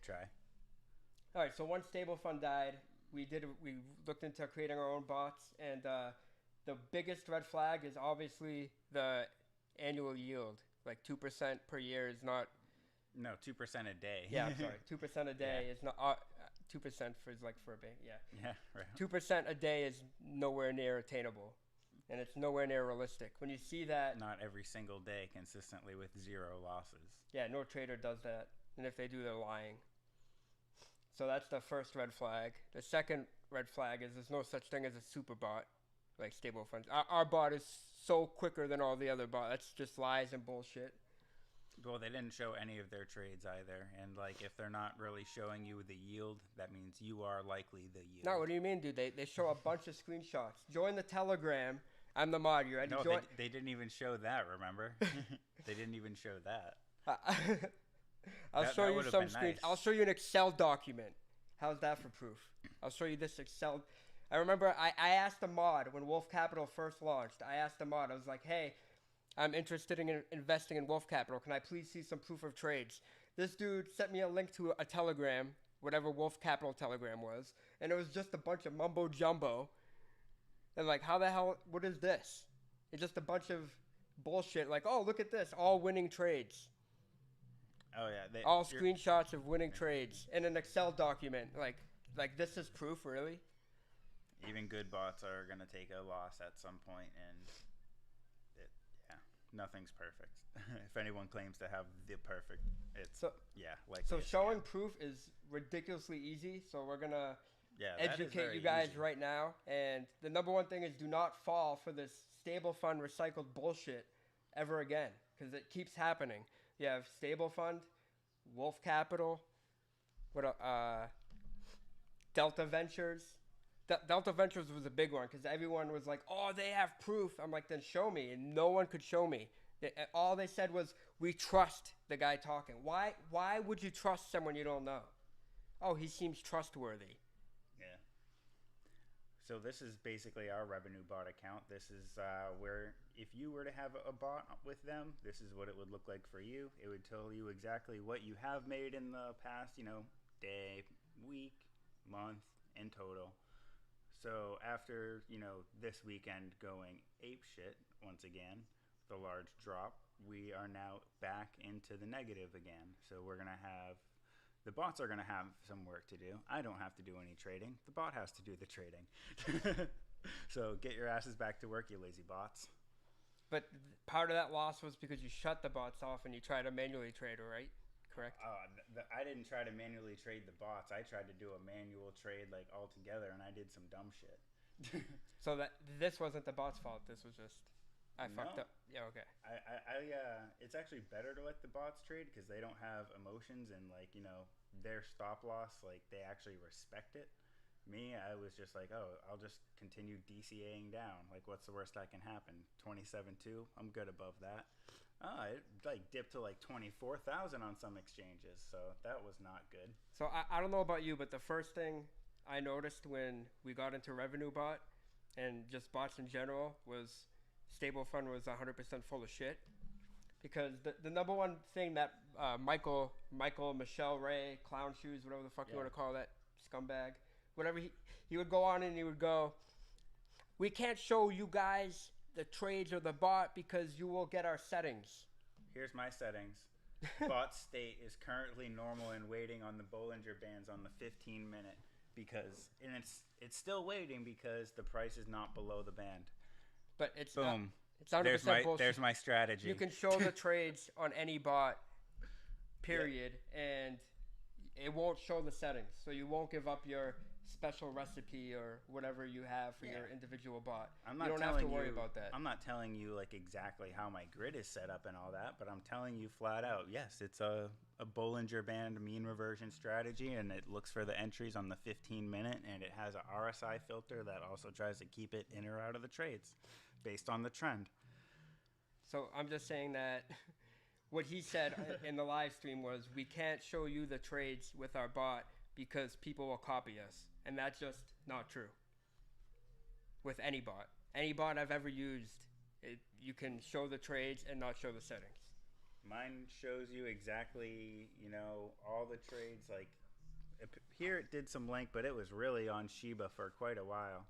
Try. All right, so one stable fund died. We looked into creating our own bots, and the biggest red flag is obviously the annual yield. Like 2% per year is not. No, 2% a day. Yeah, I'm sorry. 2% a Yeah. day is not. 2% for is like for a bank. Yeah, Yeah, right. 2% a day is nowhere near attainable, and it's nowhere near realistic. When you see that, Not every single day consistently with zero losses. yeah, no trader does that, and if they do, they're lying. So that's the first red flag. The second red flag is there's no such thing as a super bot, like stable funds. Our bot is so quicker than all the other bots. That's just lies and bullshit. Well, they didn't show any of their trades either. And, like, if they're not really showing you the yield, that means you are likely the yield. No, what do you mean, dude? They show a bunch of screenshots. Join the Telegram. I'm the mod. You ready? No, Join. they didn't even show that, remember? They didn't even show that. I'll That- show that you would've some been screens. nice. I'll show you an Excel document. How's that for proof? I'll show you this Excel. I remember I asked the mod when Wolf Capital first launched. I asked the mod. I was like, hey, I'm interested in investing in Wolf Capital. Can I please see some proof of trades? This dude sent me a link to a Telegram, whatever Wolf Capital Telegram was, and it was just a bunch of mumbo jumbo. And like, how the hell? What is this? It's just a bunch of bullshit. Like, oh, look at this, all winning trades. Oh, yeah. All screenshots of winning trades in an Excel document. Like this is proof, really? Even good bots are going to take a loss at some point, and yeah, nothing's perfect. If anyone claims to have the perfect, it's, So like so this, showing proof is ridiculously easy. So we're gonna yeah, that is educate very you guys easy. right now. And the number one thing is do not fall for this stable fund recycled bullshit ever again, because it keeps happening. You have stable fund, Wolf Capital, Delta Ventures. Delta Ventures was a big one because everyone was like, "Oh, they have proof." I'm like, "Then show me," and no one could show me. All they said was, "We trust the guy talking." Why would you trust someone you don't know? Oh, he seems trustworthy. Yeah. So this is basically our revenue bot account. This is where if you were to have a bot with them, this is what it would look like for you. It would tell you exactly what you have made in the past, day, week, month, in total. So after, this weekend going ape shit once again, the large drop, we are now back into the negative again. So the bots are going to have some work to do. I don't have to do any trading. The bot has to do the trading. So get your asses back to work, you lazy bots. But part of that loss was because you shut the bots off and you tried to manually trade, right? Correct. I didn't try to manually trade the bots. I tried to do a manual trade like altogether, and I did some dumb shit. So that this wasn't the bot's fault. This was just I fucked No. up. Yeah. Okay. It's actually better to let the bots trade because they don't have emotions and their stop loss, like they actually respect it. Me, I was just like, oh, I'll just continue DCAing down. Like, what's the worst that can happen? 27.2. I'm good above that. It like dipped to like 24,000 on some exchanges, so that was not good. So I don't know about you, but the first thing I noticed when we got into revenue bot and just bots in general was stable fund was 100% full of shit. Because the number one thing that Michael, Michelle Ray, Clown Shoes, whatever the fuck you Yeah. want to call that scumbag, whatever he would go on and he would go, we can't show you guys the trades or the bot because you will get our settings. Here's my settings. Bot state is currently normal and waiting on the Bollinger Bands on the 15-minute and it's still waiting because the price is not below the band. But it's Boom. not. It's 100% bullshit. There's my strategy. You can show the trades on any bot, period, and it won't show the settings. So you won't give up your special recipe or whatever you have for your individual bot. I'm You not don't have telling to worry you, about that. I'm not telling you like exactly how my grid is set up and all that, but I'm telling you flat out, yes, it's a Bollinger Band mean reversion strategy, and it looks for the entries on the 15-minute, and it has a RSI filter that also tries to keep it in or out of the trades based on the trend. So I'm just saying that what he said in the live stream was we can't show you the trades with our bot because people will copy us. And that's just not true. With any bot. Any bot I've ever used, you can show the trades and not show the settings. Mine shows you exactly, all the trades. Like here it did some link, but it was really on Shiba for quite a while.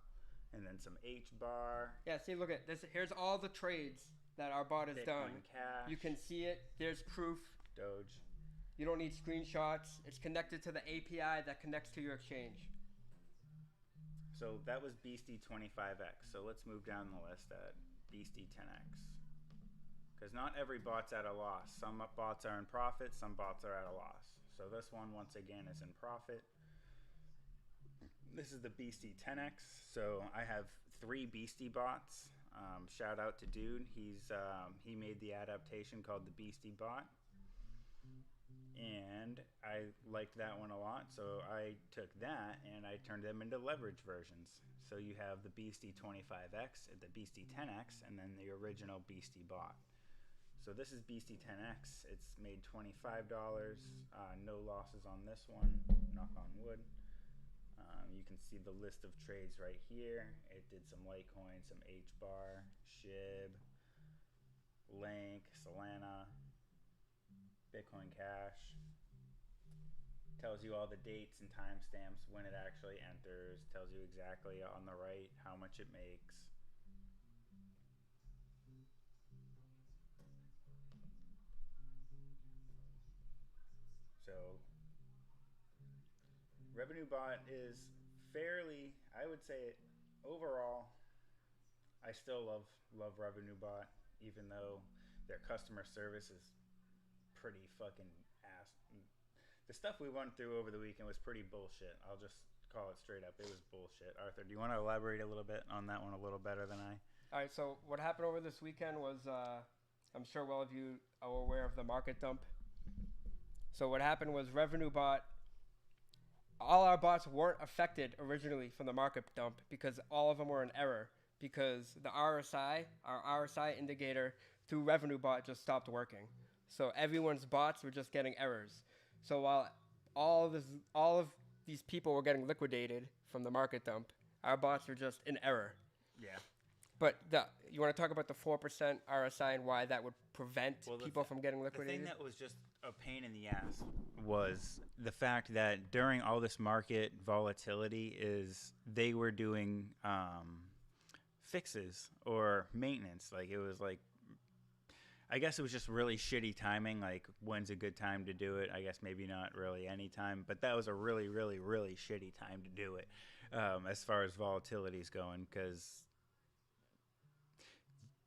And then some H bar. Yeah, see, look at this. Here's all the trades that our bot has Bitcoin done. Cash. You can see it. There's proof. Doge. You don't need screenshots. It's connected to the API that connects to your exchange. So that was Beastie 25x. So let's move down the list at Beastie 10x. Because not every bot's at a loss. Some bots are in profit, some bots are at a loss. So this one, once again, is in profit. This is the Beastie 10x. So I have 3 Beastie bots. Shout out to Dude. He made the adaptation called the Beastie bot. And I liked that one a lot, so I took that and I turned them into leverage versions. So you have the Beastie 25x, the Beastie 10x, and then the original Beastie bot. So this is Beastie 10x. It's made $25. No losses on this one. Knock on wood. You can see the list of trades right here. It did some Litecoin, some H-bar, SHIB, Link, Solana, Bitcoin Cash. Tells you all the dates and timestamps when it actually enters. Tells you exactly on the right how much it makes. So Revenue Bot is fairly, I would say overall, I still love Revenue Bot, even though their customer service is pretty fucking ass. The stuff we went through over the weekend was pretty bullshit. I'll just call it straight up. It was bullshit. Arthur, do you want to elaborate a little bit on that one a little better than I? All right, so what happened over this weekend was, I'm sure all of you are aware of the market dump. So what happened was Revenue Bot, all our bots weren't affected originally from the market dump because all of them were in error because the RSI, our RSI indicator through Revenue Bot just stopped working. So everyone's bots were just getting errors. So while all of these people were getting liquidated from the market dump, our bots were just in error. Yeah. But you want to talk about the 4% RSI and why that would prevent people from getting liquidated? The thing that was just a pain in the ass was the fact that during all this market volatility is they were doing fixes or maintenance. Like it was like, I guess it was just really shitty timing. Like when's a good time to do it? I guess maybe not really any time, but that was a really, really, really shitty time to do it as far as volatility is going because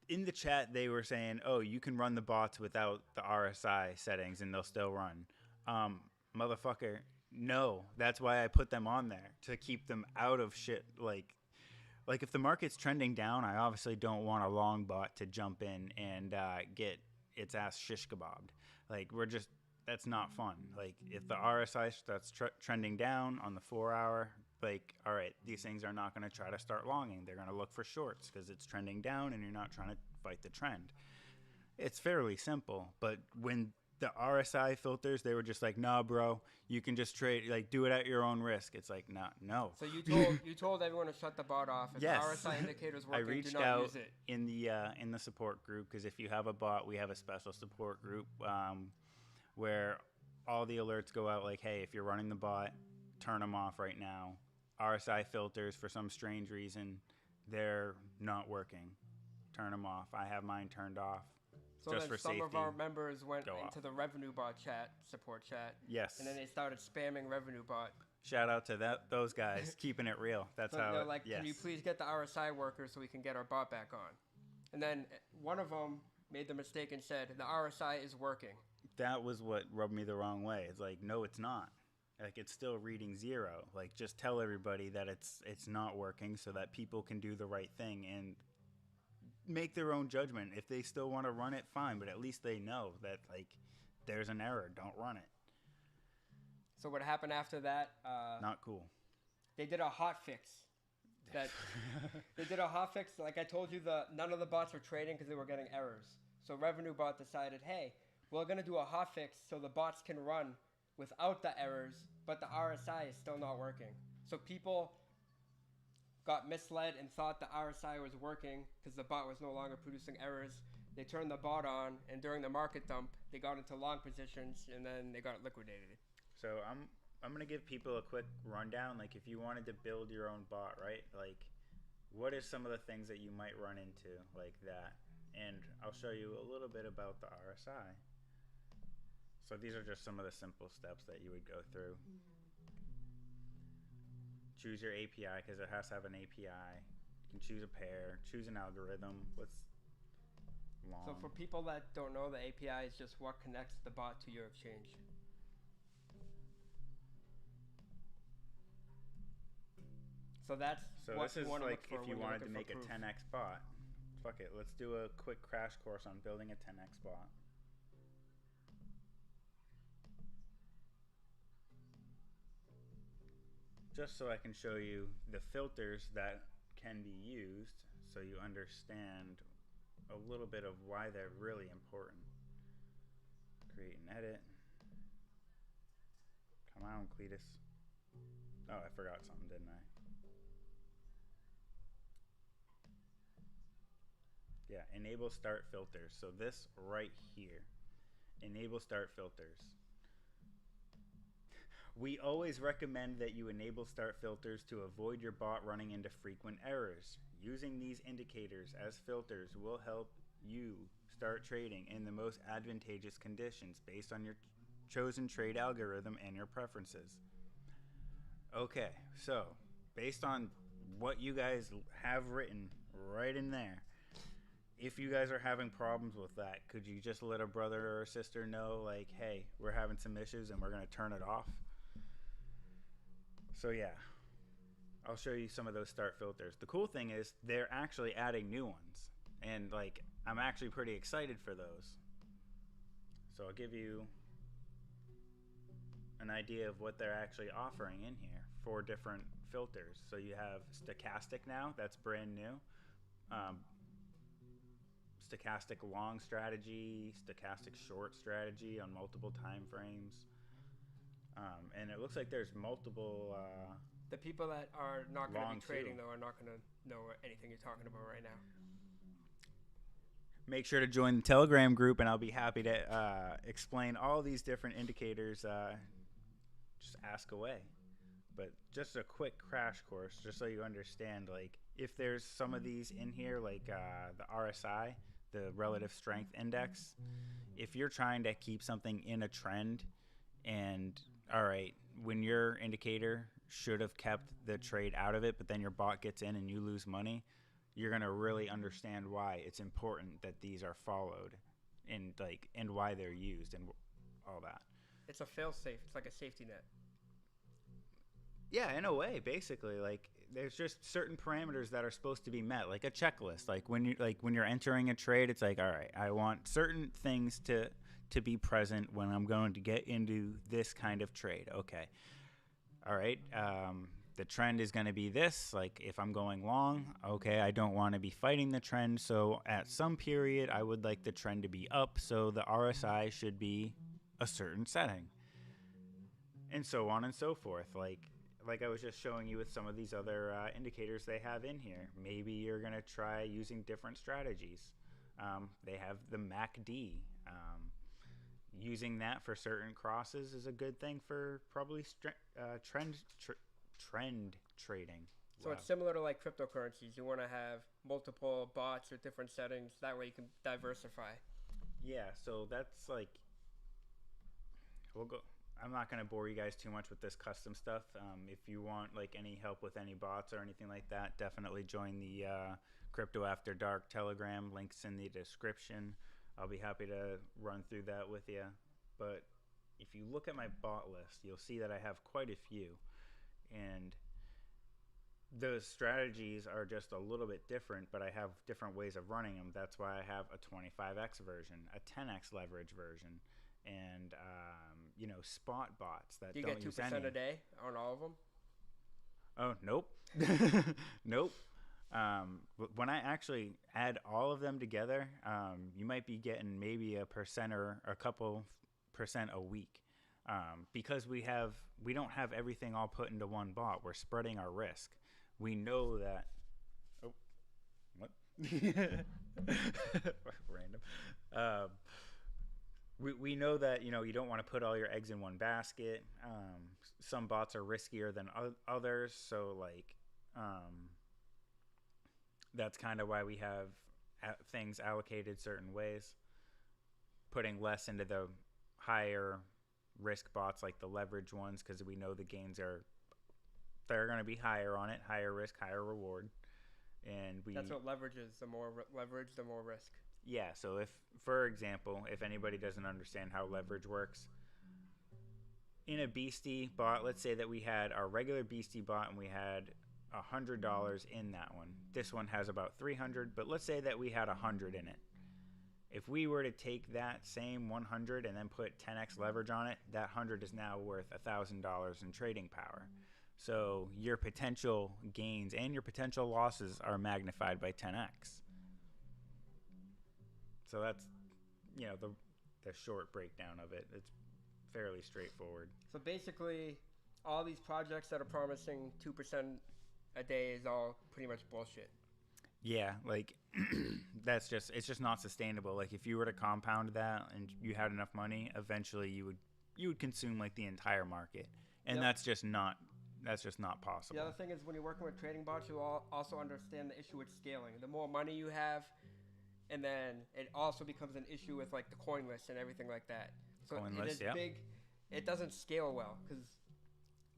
in the chat, they were saying, oh, you can run the bots without the RSI settings and they'll still run. Motherfucker, no. That's why I put them on there, to keep them out of shit. Like if the market's trending down, I obviously don't want a long bot to jump in and get its ass shish kebabbed. Like, that's not fun. Like, if the RSI starts trending down on the 4 hour, like, all right, these things are not going to try to start longing. They're going to look for shorts because it's trending down and you're not trying to fight the trend. It's fairly simple, but when the RSI filters, they were just like, nah, bro, you can just trade, like, do it at your own risk. It's like, no. So you told everyone to shut the bot off. If yes. the RSI indicator's working, I reached do not out use it. in the support group because if you have a bot, we have a special support group where all the alerts go out like, hey, if you're running the bot, turn them off right now. RSI filters, for some strange reason, they're not working. Turn them off. I have mine turned off. So just then for safety. some of our members went into off. the Revenue Bot support chat. Yes. And then they started spamming Revenue Bot. Shout out to those guys, keeping it real. That's so how. They're like, yes. Can you please get the RSI worker so we can get our bot back on? And then one of them made the mistake and said the RSI is working. That was what rubbed me the wrong way. It's like, no, it's not. Like, it's still reading 0. Like, just tell everybody that it's not working so that people can do the right thing and make their own judgment. If they still want to run it, fine, but at least they know that, like, there's an error. Don't run it. So what happened after that? Not cool. They did a hot fix. They did a hot fix. Like I told you, none of the bots were trading because they were getting errors. So Revenue Bot decided, hey, we're going to do a hot fix so the bots can run without the errors, but the RSI is still not working. So people got misled and thought the RSI was working because the bot was no longer producing errors. They turned the bot on, and during the market dump, they got into long positions, and then they got liquidated. So I'm gonna give people a quick rundown. Like, if you wanted to build your own bot, right? Like, what is some of the things that you might run into like that? And I'll show you a little bit about the RSI. So these are just some of the simple steps that you would go through. Choose your API because it has to have an API. You can choose a pair, choose an algorithm. What's long? So for people that don't know, the API is just what connects the bot to your exchange. So that's what this is you want to like look for if you when you're wanted to looking make for a proof. 10x bot. Fuck it, let's do a quick crash course on building a 10x bot. Just so I can show you the filters that can be used so you understand a little bit of why they're really important. Create and edit. Come on, Cletus. Oh, I forgot something, didn't I? Yeah, enable start filters. So this right here, enable start filters. We always recommend that you enable start filters to avoid your bot running into frequent errors. Using these indicators as filters will help you start trading in the most advantageous conditions based on your chosen trade algorithm and your preferences. Okay, so based on what you guys have written right in there, if you guys are having problems with that, could you just let a brother or a sister know, like, hey, we're having some issues and we're going to turn it off? So yeah, I'll show you some of those start filters. The cool thing is they're actually adding new ones, and like I'm actually pretty excited for those. So I'll give you an idea of what they're actually offering in here. 4 different filters. So you have stochastic now, that's brand new. Stochastic long strategy, stochastic short strategy on multiple time frames. And it looks like there's multiple The people that are not going to long be trading, too. though, are not going to know anything you're talking about right now. Make sure to join the Telegram group, and I'll be happy to explain all these different indicators. Just ask away. But just a quick crash course, just so you understand, like, if there's some of these in here, like the RSI, the relative strength index, if you're trying to keep something in a trend, and all right, when your indicator should have kept the trade out of it, but then your bot gets in and you lose money, you're going to really understand why it's important that these are followed and why they're used and all that. It's a fail-safe. It's like a safety net. Yeah, in a way, basically, like there's just certain parameters that are supposed to be met, like a checklist. Like when you're entering a trade, it's like, all right, I want certain things to be present when I'm going to get into this kind of trade. Okay. All right. The trend is going to be this. Like if I'm going long, okay, I don't want to be fighting the trend. So at some period, I would like the trend to be up. So the RSI should be a certain setting, and so on and so forth. Like I was just showing you with some of these other indicators they have in here. Maybe you're going to try using different strategies. They have the MACD. Using that for certain crosses is a good thing for probably trend trading. So Wow. it's similar to like cryptocurrencies. You want to have multiple bots with different settings. That way you can diversify. Yeah, so that's like, we'll go. I'm not going to bore you guys too much with this custom stuff. If you want like any help with any bots or anything like that, definitely join the Crypto After Dark Telegram. Links in the description. I'll be happy to run through that with you. But if you look at my bot list, you'll see that I have quite a few. And those strategies are just a little bit different, but I have different ways of running them. That's why I have a 25x version, a 10x leverage version, and spot bots that Do you don't get use 2% any. a day on all of them? Oh, nope. Nope. When I actually add all of them together, you might be getting maybe 1% or a couple percent a week, because we don't have everything all put into one bot. We're spreading our risk. We know that. Oh, what? Random. Um, we know that you don't want to put all your eggs in one basket. Some bots are riskier than others, so like that's kind of why we have things allocated certain ways, putting less into the higher risk bots like the leverage ones, because we know the gains they're going to be higher on it, higher risk, higher reward. And that's what leverage is. The more leverage, the more risk. Yeah, so if, for example, if anybody doesn't understand how leverage works, in a Beastie bot, let's say that we had our regular Beastie bot and we had $100 in that one. This one has about 300, but let's say that we had 100 in it. If we were to take that same 100 and then put 10x leverage on it, that 100 is now worth $1,000 in trading power. So your potential gains and your potential losses are magnified by 10x. So that's, the short breakdown of it. It's fairly straightforward. So basically, all these projects that are promising 2% a day is all pretty much bullshit. Yeah, like it's just not sustainable. Like if you were to compound that and you had enough money, eventually you would consume like the entire market, and that's just not possible. The other thing is, when you're working with trading bots, you also understand the issue with scaling. The more money you have, and then it also becomes an issue with like the coin list and everything like that. So it is big. It doesn't scale well because,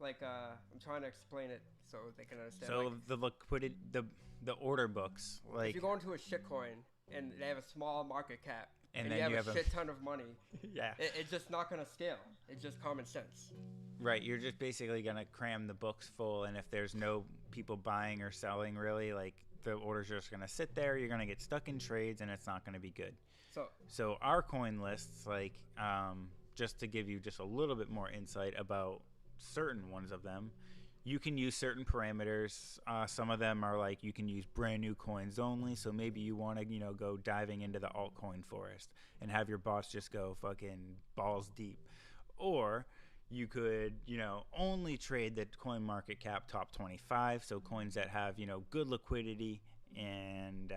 like, I'm trying to explain it so they can understand. So like, the liquidity, the order books, like if you go into a shitcoin and they have a small market cap and then you have a shit ton of money, yeah, it's just not gonna scale. It's just common sense. Right, you're just basically gonna cram the books full, and if there's no people buying or selling, really, like the orders are just gonna sit there. You're gonna get stuck in trades, and it's not gonna be good. So our coin lists, like, just to give you just a little bit more insight about certain ones of them, you can use certain parameters. Some of them are like you can use brand new coins only. So maybe you want to, go diving into the altcoin forest and have your bots just go fucking balls deep. Or you could, only trade the coin market cap top 25. So coins that have, good liquidity and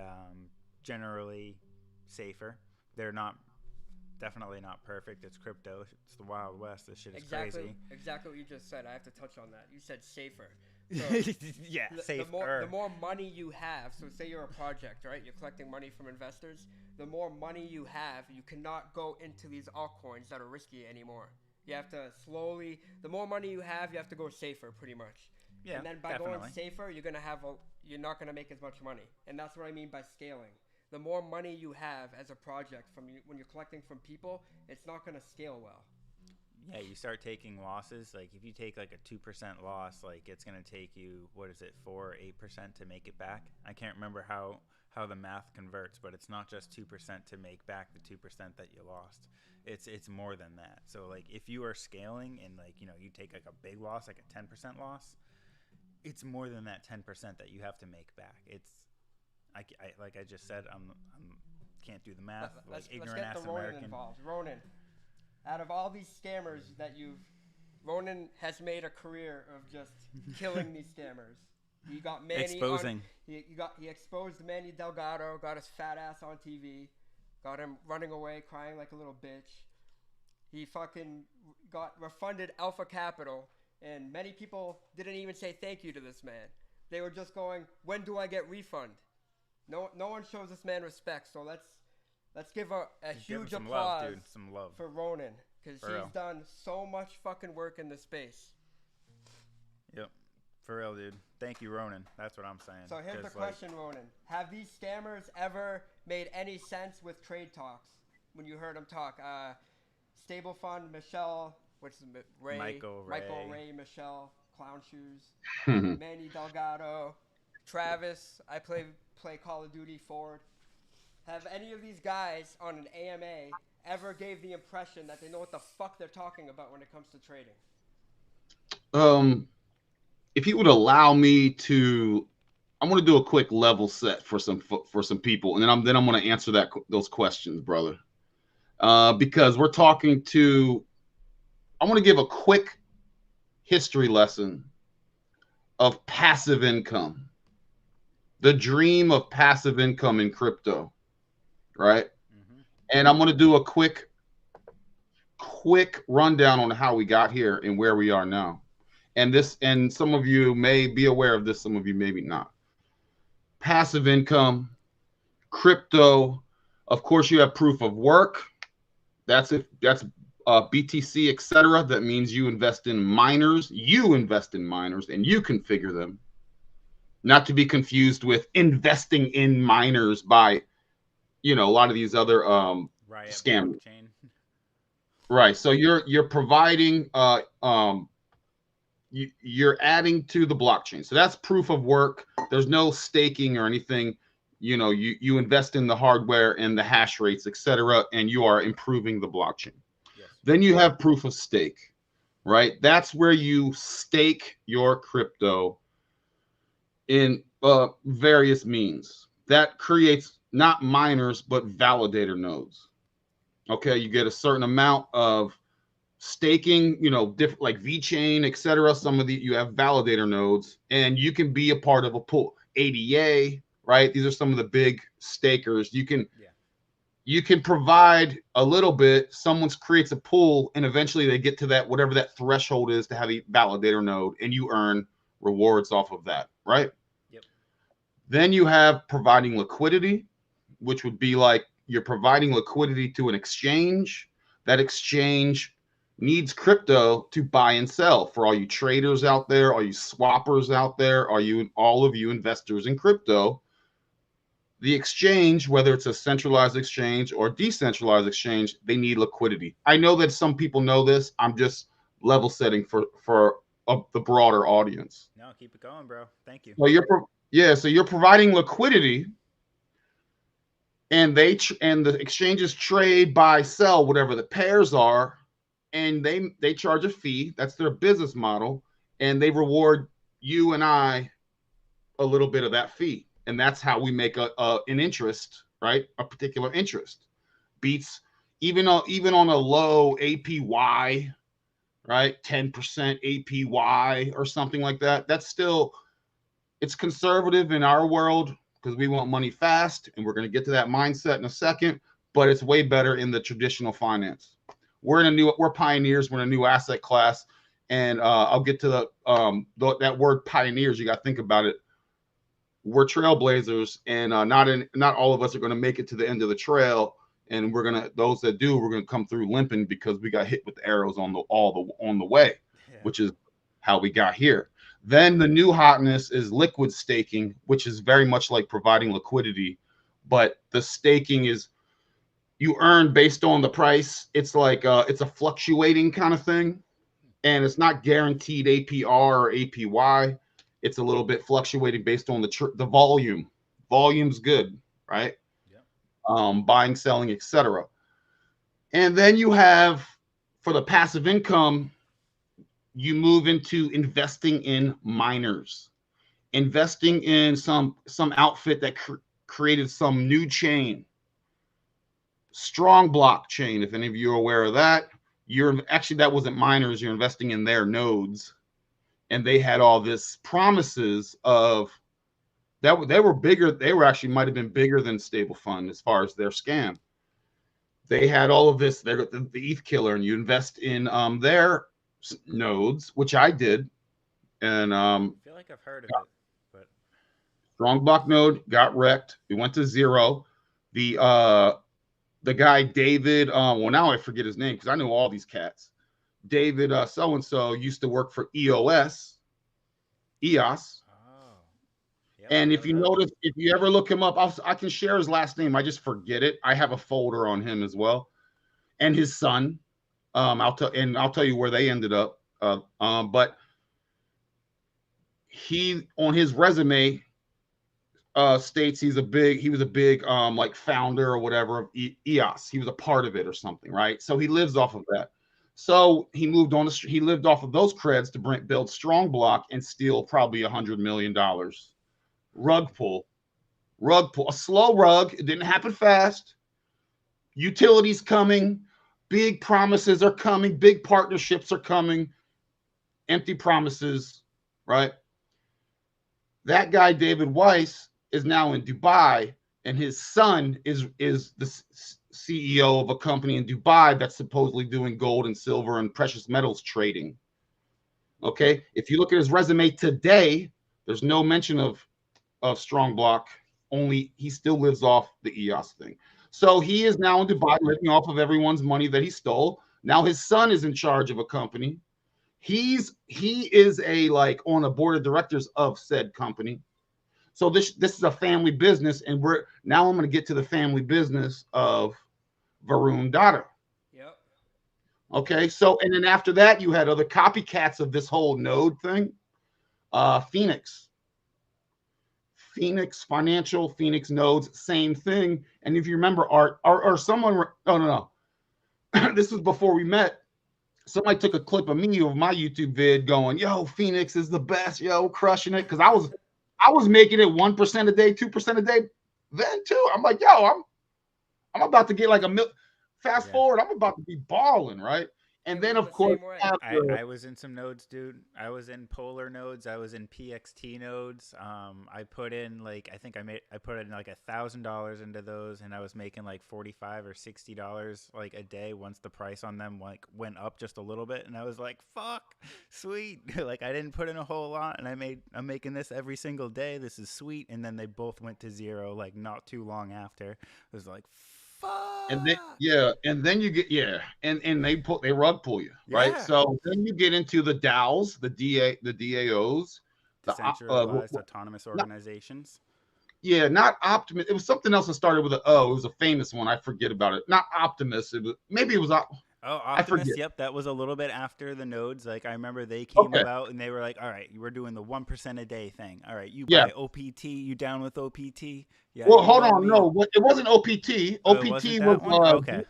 generally safer. They're definitely not perfect. It's crypto. It's the Wild West. This shit is crazy. Exactly what you just said. I have to touch on that. You said safer. So yeah, safer. The more money you have, so say you're a project, right? You're collecting money from investors. The more money you have, you cannot go into these altcoins that are risky anymore. You have to slowly. The more money you have, you have to go safer, pretty much. Yeah, and then by definitely. going safer, you're not gonna make as much money, and that's what I mean by scaling. The more money you have as a project when you're collecting from people, it's not going to scale well. Yeah, you start taking losses. Like if you take like a 2% loss, like it's going to take you, 4 or 8% to make it back. I can't remember how the math converts, but it's not just 2% to make back the 2% that you lost. It's more than that. So like if you are scaling and like, you take like a big loss, like a 10% loss, it's more than that 10% that you have to make back. It's I like I just said, I'm can't do the math. Let's get the Ronin involved. Ronin, out of all these scammers Ronin has made a career of just killing these scammers. He got Manny exposing. He exposed Manny Delgado, got his fat ass on TV, got him running away crying like a little bitch. He fucking got refunded Alpha Capital, and many people didn't even say thank you to this man. They were just going, "When do I get refund?" No one shows this man respect, so let's give a huge applause love, dude. Some love for Ronin, because he's done so much fucking work in this space. Yep, for real, dude. Thank you, Ronin. That's what I'm saying. So here's the question, Ronin. Have these scammers ever made any sense with trade talks? When you heard them talk, Stable Fund, Michelle, Michael Ray, Michelle, Clown Shoes, Manny Delgado, Travis, I play Call of Duty, Ford. Have any of these guys on an AMA ever gave the impression that they know what the fuck they're talking about when it comes to trading? If you would allow me to, I'm going to do a quick level set for some people, and then I'm going to answer those questions, brother. Because we're talking to, I want to give a quick history lesson of passive income. The dream of passive income in crypto. right? Mm-hmm. And I'm going to do a quick rundown on how we got here and where we are now. And some of you may be aware of this, some of you maybe not. Passive income, crypto, of course you have proof of work. That's BTC, etc. That means you invest in miners. You invest in miners and you configure them. Not to be confused with investing in miners by, a lot of these other Riot scammers. blockchain. Right. So you're providing you're adding to the blockchain. So that's proof of work. There's no staking or anything. You invest in the hardware and the hash rates, etc., and you are improving the blockchain. Yes. Then you have proof of stake, right? That's where you stake your crypto in various means. That creates not miners, but validator nodes. Okay, you get a certain amount of staking, different like VeChain, etc. Some of you have validator nodes, and you can be a part of a pool. ADA, right? These are some of the big stakers. You can provide a little bit. Someone creates a pool, and eventually they get to that whatever that threshold is to have a validator node, and you earn rewards off of that, right? Yep. Then you have providing liquidity, which would be like you're providing liquidity to an exchange. That exchange needs crypto to buy and sell. For all you traders out there, all you swappers out there, all of you investors in crypto, the exchange, whether it's a centralized exchange or decentralized exchange, they need liquidity. I know that some people know this. I'm just level setting for the broader audience. No, keep it going, bro. Thank you. So you're providing liquidity, and the exchanges trade, buy, sell, whatever the pairs are, and they charge a fee. That's their business model, and they reward you and I a little bit of that fee, and that's how we make an interest, right? A particular interest beats even on a low APY, right? 10% APY or something like that. That's still, it's conservative in our world because we want money fast, and we're going to get to that mindset in a second. But it's way better in the traditional finance. We're pioneers. We're in a new asset class, and I'll get to that word pioneers. You got to think about it. We're trailblazers, and not all of us are going to make it to the end of the trail. And those that do, we're gonna come through limping because we got hit with arrows on the way, which is how we got here. Then the new hotness is liquid staking, which is very much like providing liquidity, but the staking is you earn based on the price. It's like it's a fluctuating kind of thing, and it's not guaranteed APR or APY. It's a little bit fluctuating based on the volume. Volume's good, right? Buying, selling, etc. And then you have, for the passive income, you move into investing in miners, investing in some outfit that created some new chain, strong blockchain. If any of you are aware of that, that wasn't miners. You're investing in their nodes, and they had all this promises of that they were bigger. They were actually might have been bigger than Stable Fund as far as their scam. They had all of this. They're the ETH killer, and you invest in their nodes, which I did. And I feel like I've heard of it, but strong block node got wrecked. It went to zero. The guy David, well, now I forget his name because I know all these cats. David so and so used to work for EOS. And if you notice, if you ever look him up, I can share his last name. I just forget it. I have a folder on him as well, and his son. I'll tell you where they ended up. But he on his resume states he was a big like founder or whatever of EOS. He was a part of it or something, right? So he lives off of that. So he moved on. He lived off of those creds to build Strong Block and steal probably $100 million. Rug pull, a slow rug. It didn't happen fast. Utilities coming, big promises are coming, big partnerships are coming, empty promises, right? That guy, David Weiss, is now in Dubai, and his son is the CEO of a company in Dubai that's supposedly doing gold and silver and precious metals trading. Okay, if you look at his resume today, there's no mention of strong block. Only he still lives off the EOS thing. So he is now in Dubai living off of everyone's money that he stole. Now his son is in charge of a company. He is a like on a board of directors of said company. So this is a family business, and I'm going to get to the family business of Varun Dada. Yep. Okay, so and then after that, you had other copycats of this whole node thing. Phoenix Financial, Phoenix Nodes, same thing. And if you remember, Art or someone, no, this was before we met. Somebody took a clip of me of my YouTube vid going, "Yo, Phoenix is the best, yo, crushing it." Because I was making it 1% a day, 2% a day then too. I'm like, yo, I'm about to get like fast forward, I'm about to be balling, right? And then of course I was in some nodes, dude. I was in Polar nodes. I was in PXT nodes. I put in like I put in like $1,000 into those, and I was making like $45 or $60 like a day once the price on them like went up just a little bit, and I was like, fuck, sweet. Like I didn't put in a whole lot, and I'm making this every single day. This is sweet. And then they both went to zero like not too long after. It was like, fuck. And then you get and they rug pull you, right? Yeah. So then you get into the DAOs, the DAOs, decentralized autonomous organizations. Not Optimus. It was something else that started with an O. It was a famous one. I forget about it. Not Optimus. Maybe it was. Optimus. Yep, that was a little bit after the nodes. Like I remember they came about and they were like, "All right, we're doing the 1% a day thing. All right, you buy OPT. You down with OPT? Yeah." Well, hold on. No, it wasn't OPT. OPT was okay.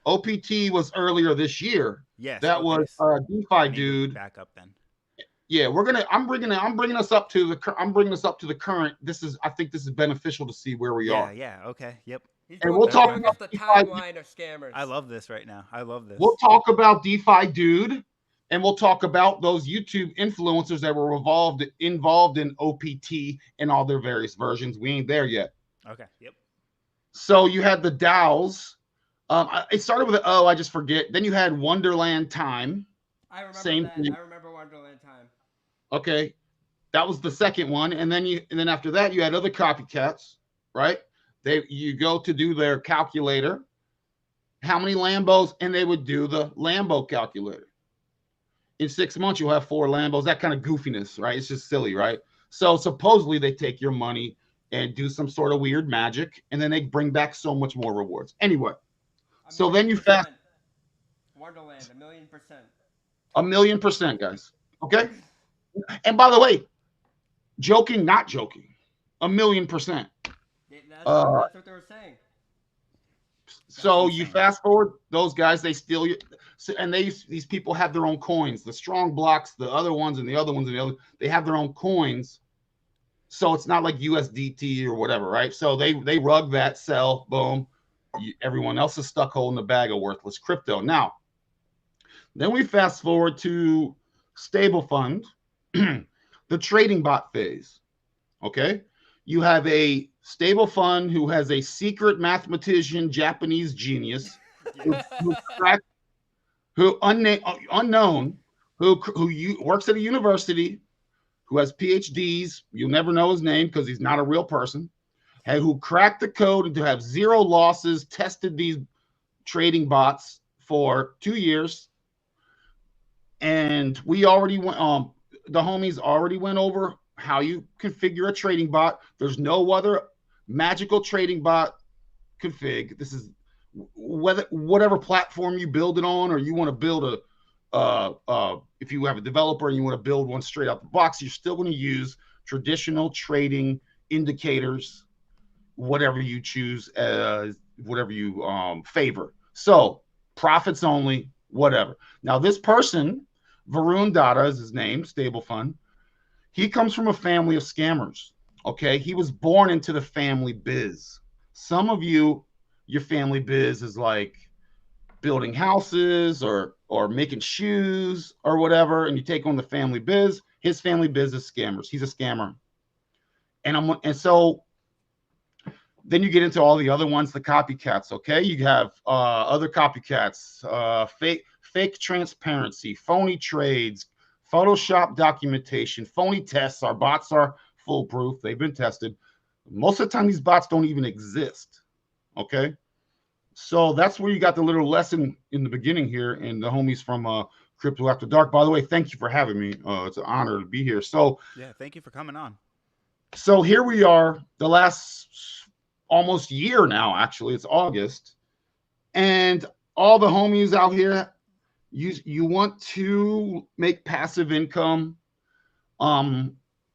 OPT was earlier this year. Yes, that was DeFi dude. Back up then. Yeah, I'm bringing us up to the current. I think this is beneficial to see where we are. Yeah. Okay. Yep. And we'll talk about the timeline of scammers. I love this right now. I love this. We'll talk about DeFi dude, and we'll talk about those YouTube influencers that were involved in OPT and all their various versions. We ain't there yet. Okay. Yep. So you had the DAOs. It started with I just forget. Then you had Wonderland Time. I remember that. I remember Wonderland Time. Okay, that was the second one, and then after that you had other copycats, right? You go to do their calculator, how many Lambos, and they would do the Lambo calculator. In 6 months, you'll have 4 Lambos. That kind of goofiness, right? It's just silly, right? So supposedly they take your money and do some sort of weird magic, and then they bring back so much more rewards. Anyway, so then you fast. Wonderland, 1,000,000%. 1,000,000%, guys. Okay. And by the way, joking, not joking, 1,000,000%. That's what they were saying. So you fast forward, those guys, they steal you, and these people have their own coins. The strong blocks, the other ones, and the other ones, they have their own coins. So it's not like USDT or whatever, right? So they rug that, sell, boom. Everyone else is stuck holding a bag of worthless crypto. Now, then we fast forward to stable fund, the trading bot phase. Okay, you have a stable fund who has a secret mathematician, Japanese genius, unknown, who works at a university, who has PhDs. You'll never know his name because he's not a real person, and who cracked the code and to have 0 losses, tested these trading bots for 2 years. And we already went, the homies already went over how you configure a trading bot. There's no other magical trading bot config. This is whatever platform you build it on, or you want to build if you have a developer and you want to build one straight out the box, you're still going to use traditional trading indicators, whatever you choose, whatever you favor. So profits only, whatever. Now this person, Varun Dada is his name, stable fund. He comes from a family of scammers. Okay, he was born into the family biz. Some of you, your family biz is like building houses or making shoes or whatever, and you take on the family biz. His family biz is scammers. He's a scammer. And so then you get into all the other ones, the copycats. Okay, you have other copycats, fake transparency, phony trades, Photoshop documentation, phony tests. Our bots are foolproof. They've been tested. Most of the time, these bots don't even exist. Okay, so that's where you got the little lesson in the beginning here, and the homies from Crypto After Dark. By the way, thank you for having me. It's an honor to be here. So yeah, thank you for coming on. So here we are, the last almost year now. Actually, it's August, and all the homies out here, you want to make passive income. I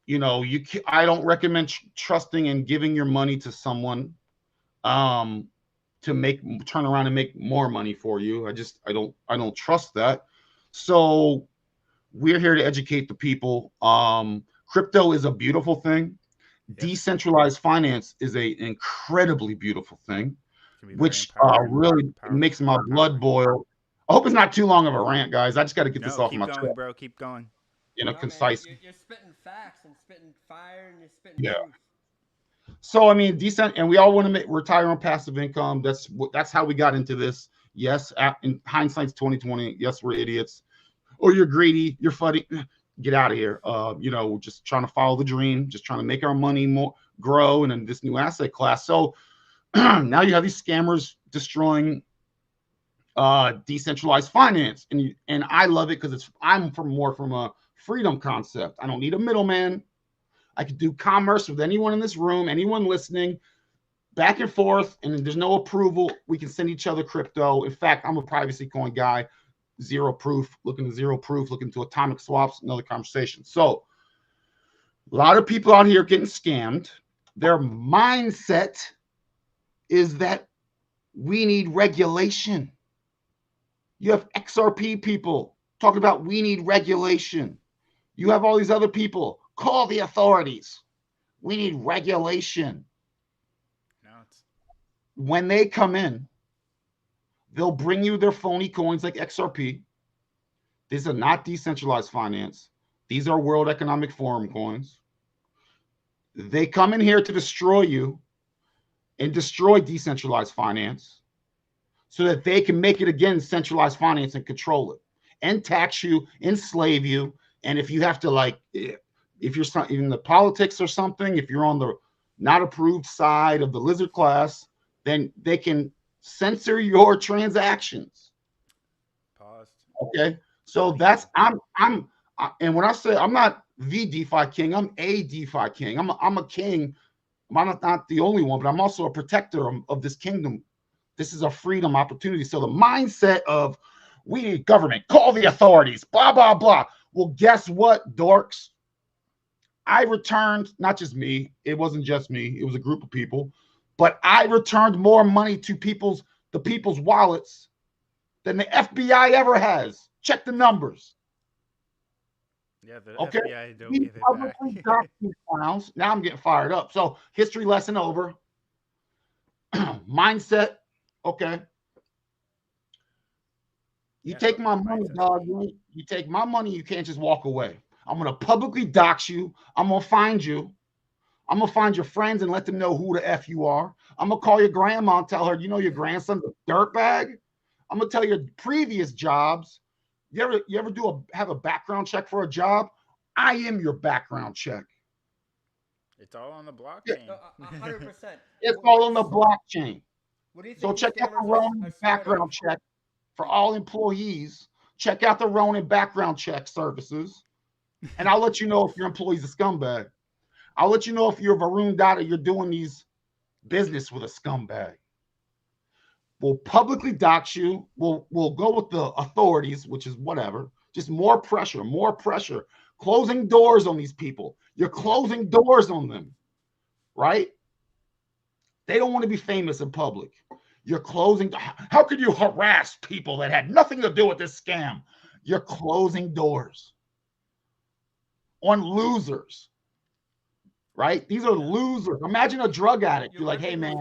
don't recommend trusting and giving your money to someone to turn around and make more money for you. I don't trust that. So we're here to educate the people. Crypto is a beautiful thing. Decentralized finance is an incredibly beautiful thing, which really makes my blood boil. I hope it's not too long of a rant, guys. I just got to get this off my chest. Keep going, bro. Keep going. Concise. You're spitting facts and spitting fire and you're spitting truth. So I mean, decent, and we all want to retire on passive income. That's how we got into this. Yes, in hindsight's 2020. Yes, we're idiots. Or you're greedy. You're funny. Get out of here. We're just trying to follow the dream, just trying to make our money more grow, and in this new asset class. So now you have these scammers destroying decentralized finance, and I love it because I'm more from a freedom concept. I don't need a middleman. I could do commerce with anyone in this room, anyone listening, back and forth, and there's no approval. We can send each other crypto. In fact, I'm a privacy coin guy. Zero proof, looking to atomic swaps, another conversation. So a lot of people out here getting scammed. Their mindset is that we need regulation. You have XRP people talking about we need regulation. You have all these other people, call the authorities. We need regulation. When they come in, they'll bring you their phony coins like XRP. These are not decentralized finance. These are World Economic Forum coins. They come in here to destroy you and destroy decentralized finance so that they can make it again centralized finance and control it and tax you, enslave you. And if you have to, if you're in the politics or something, if you're on the not approved side of the lizard class, then they can censor your transactions. Paused. Okay. So that's and when I say I'm not the DeFi king, I'm a DeFi king. I'm a king. I'm not the only one, but I'm also a protector of this kingdom. This is a freedom opportunity. So the mindset of we need government, call the authorities, blah, blah, blah. Well, guess what, dorks? I returned, not just me, it wasn't just me, it was a group of people, but I returned more money to the people's wallets than the FBI ever has. Check the numbers. Yeah, the FBI don't give it back. Now I'm getting fired up. So history lesson over. Mindset. Okay. You take my money, dog. You take my money, you can't just walk away. I'm going to publicly dox you. I'm going to find you. I'm going to find your friends and let them know who the F you are. I'm going to call your grandma and tell her, your grandson's a dirtbag. I'm going to tell your previous jobs. You ever have a background check for a job? I am your background check. It's all on the blockchain. 100%. It's all on the blockchain. What do you think? So check out the Ronin background check for all employees. Check out the Ronin background check services. And I'll let you know if your employee's a scumbag. I'll let you know if you're Varun Data, you're doing these business with a scumbag. We'll publicly dox you. We'll go with the authorities, which is whatever. Just more pressure. Closing doors on these people. You're closing doors on them, right? They don't want to be famous in public. You're closing. How could you harass people that had nothing to do with this scam? You're closing doors on losers, right? These are losers. Imagine a drug addict. You're like, hey, man,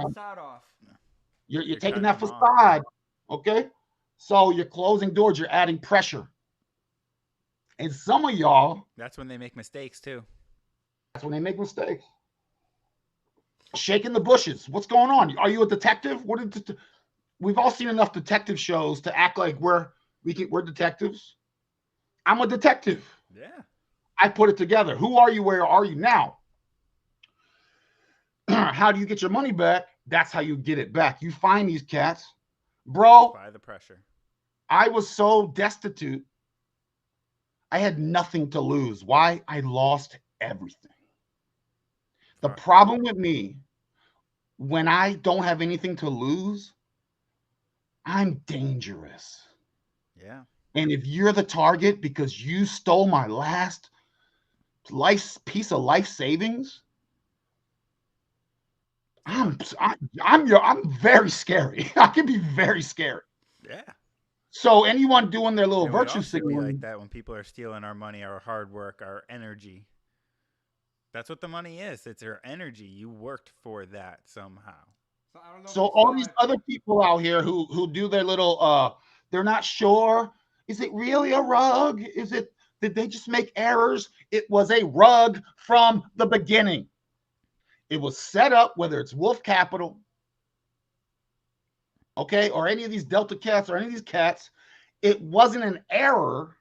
you're taking that facade, okay? So you're closing doors. You're adding pressure. And some of y'all. That's when they make mistakes, too. That's when they make mistakes. shaking the bushes. What's going on? Are you a detective? We've all seen enough detective shows to act like we're detectives. I'm a detective. Yeah. I put it together. Who are you? Where are you now? How do you get your money back? That's how you get it back. You find these cats. Bro, Apply the pressure. I was so destitute. I had nothing to lose. Why? I lost everything. The problem with me, when I don't have anything to lose, I'm dangerous. Yeah. And if you're the target because you stole my last piece of life savings, I'm very scary. I can be very scary. Yeah. So anyone doing their little And we virtue all should be like signaling, that when people are stealing our money, our hard work, our energy. That's what the money is. It's your energy. You worked for that somehow. So I don't know if so you all saw these it. other people out here who do their little they're not sure. Is it really a rug? Did they just make errors? It was a rug from the beginning. It was set up, whether it's Wolf Capital, okay, or any of these Delta cats or any of these cats, it wasn't an error.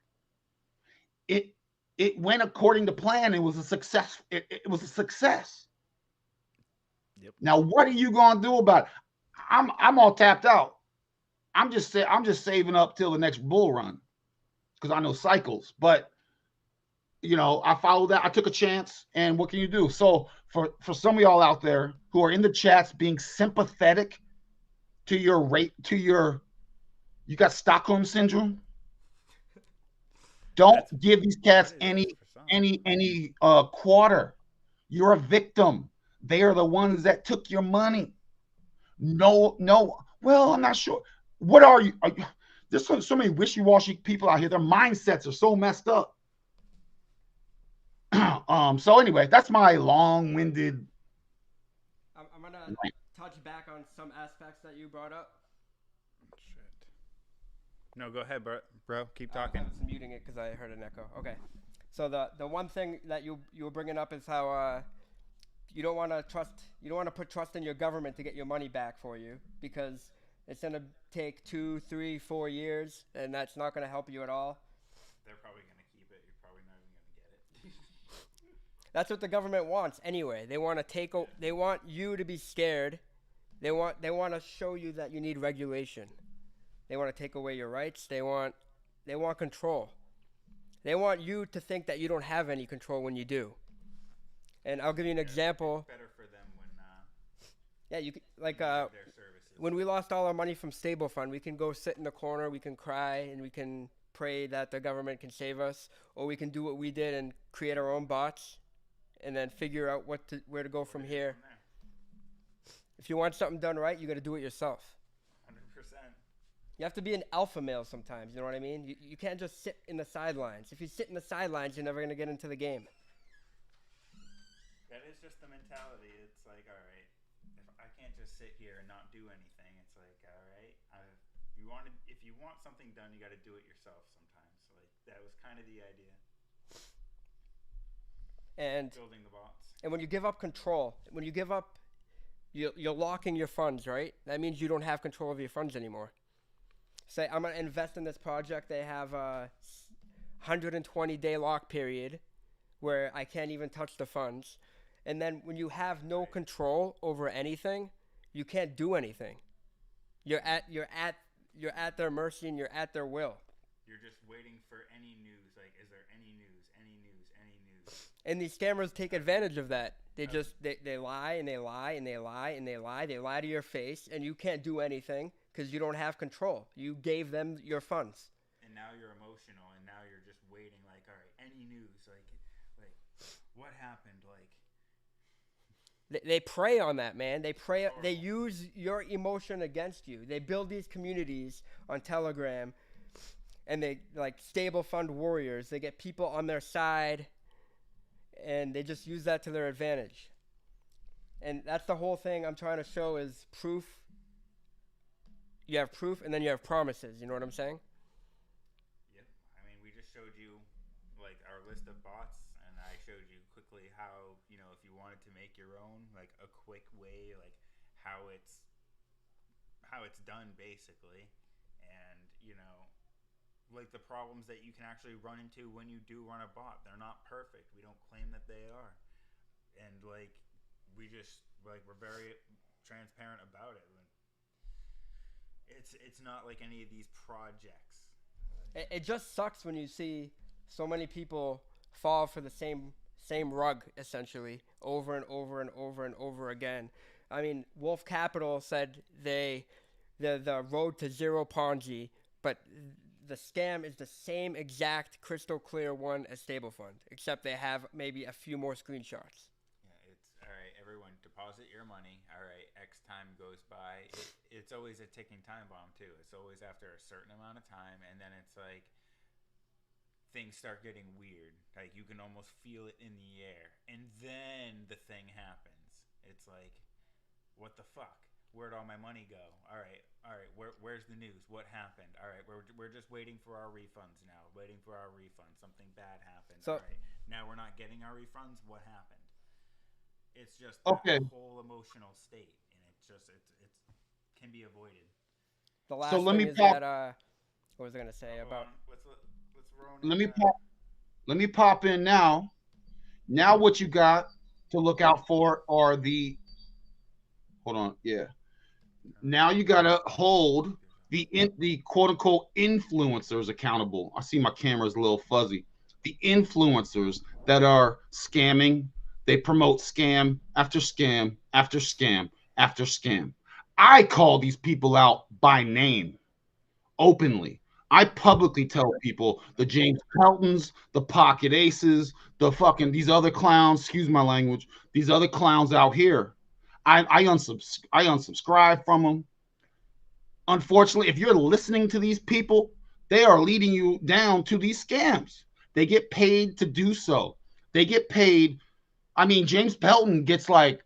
It it went according to plan. It was a success. It was a success. Yep. Now, what are you gonna do about it? I'm all tapped out. I'm just saving up till the next bull run because I know cycles. But I followed that. I took a chance, and what can you do? So for some of y'all out there who are in the chats being sympathetic to your rate, you got Stockholm syndrome. Don't give these cats any quarter. You're a victim. They are the ones that took your money. No. Well, I'm not sure. What are you? There's so many wishy-washy people out here. Their mindsets are so messed up. So anyway, that's my long-winded. I'm gonna touch back on some aspects that you brought up. Shit. No, go ahead, bro. Keep talking. I was muting it because I heard an echo. Okay. So the one thing that you were bringing up is how you don't want to put trust in your government to get your money back for you, because it's gonna take 2, 3, 4 years, and that's not gonna help you at all. They're probably gonna keep it. You're probably not even gonna get it. That's what the government wants anyway. They want to they want you to be scared. They want to show you that you need regulation. They want to take away your rights. They want control. They want you to think that you don't have any control when you do. And I'll give you an example. It's better for them when Yeah, you like their services. when we lost all our money from Stable Fund, we can go sit in the corner, we can cry, and we can pray that the government can save us, or we can do what we did and create our own bots, and then figure out where to go from here. If you want something done right, you got to do it yourself. 100%. You have to be an alpha male sometimes. You know what I mean? You can't just sit in the sidelines. If you sit in the sidelines, you're never gonna get into the game. That is just the mentality. It's like, all right, if I can't just sit here and not do anything, it's like, all right, if you want something done, you got to do it yourself sometimes. So like that was kind of the idea. And building the bots. And when you give up control, you're locking your funds, right? That means you don't have control of your funds anymore. Say, I'm going to invest in this project. They have a 120-day lock period where I can't even touch the funds. And then when you have no control over anything, you can't do anything. You're at their mercy and you're at their will. You're just waiting for any news. Like, is there any news? Any news? Any news? And these scammers take advantage of that. They lie and they lie and they lie and they lie. They lie to your face, and you can't do anything because you don't have control. You gave them your funds. And now you're emotional, and now you're just waiting. Like, all right, any news? Like what happened? Like, they prey on that, man. They prey. They use your emotion against you. They build these communities on Telegram, and they like stable fund warriors. They get people on their side, and they just use that to their advantage. And that's the whole thing I'm trying to show is proof. You have proof, and then you have promises. You know what I'm saying? Yep. I mean, we just showed you like our list of bots, and I showed you quickly how, if you wanted to make your own, like a quick way, like how it's done basically, and like the problems that you can actually run into when you do run a bot. They're not perfect. We don't claim that they are, and like we're very transparent about it. It's not like any of these projects. It just sucks when you see so many people fall for the same rug, essentially, over and over and over and over again. I mean, Wolf Capital said the road to zero Ponzi, but the scam is the same exact crystal clear one as Stablefund, except they have maybe a few more screenshots. Yeah, it's all right. Everyone, deposit your money. All right, X time goes by. It's always a ticking time bomb too. It's always after a certain amount of time, and then it's like things start getting weird. Like you can almost feel it in the air, and then the thing happens. It's like, what the fuck? Where'd all my money go? All right. Where's the news? What happened? All right, we're just waiting for our refunds now. Waiting for our refunds. Something bad happened. So, all right, now we're not getting our refunds. What happened? It's just Okay. that whole emotional state, and it can be avoided. The last So let thing me is pop- that what was I gonna say about? Let's Ronin, Let me pop in now. Now what you got to look out for are the. Hold on. Yeah. Now you gotta hold the quote unquote influencers accountable. I see my camera's a little fuzzy. The influencers that are scamming, they promote scam after scam after scam after scam. I call these people out by name openly. I publicly tell people the James Peltons, the Pocket Aces, the fucking these other clowns, excuse my language, these other clowns out here. I unsubscribe from them. Unfortunately, if you're listening to these people, they are leading you down to these scams. They get paid to do so. They get paid. I mean, James Pelton gets like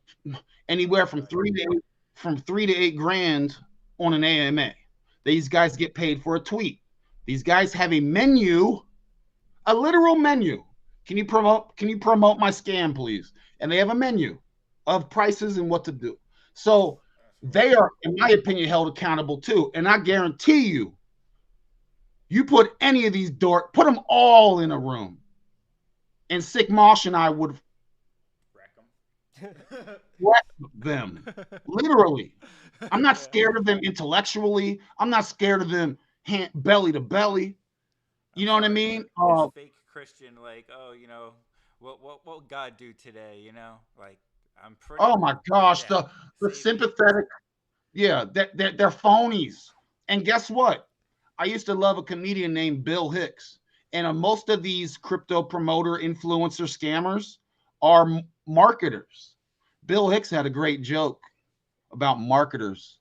anywhere from 3 to 8 grand on an AMA. These guys get paid for a tweet. These guys have a menu, a literal menu. Can you promote my scam, please? And they have a menu of prices and what to do. So they are, in my opinion, held accountable too. And I guarantee you put any of these put them all in a room, and Sick Mosh and I would wreck them. Literally. I'm not scared of them intellectually. I'm not scared of them belly to belly. You know what I mean? Fake Christian, like, what will God do today? Like, I'm pretty. Oh my gosh, yeah, the sympathetic. Yeah, they're phonies. And guess what? I used to love a comedian named Bill Hicks. And most of these crypto promoter, influencer, scammers are marketers. Bill Hicks had a great joke about marketers.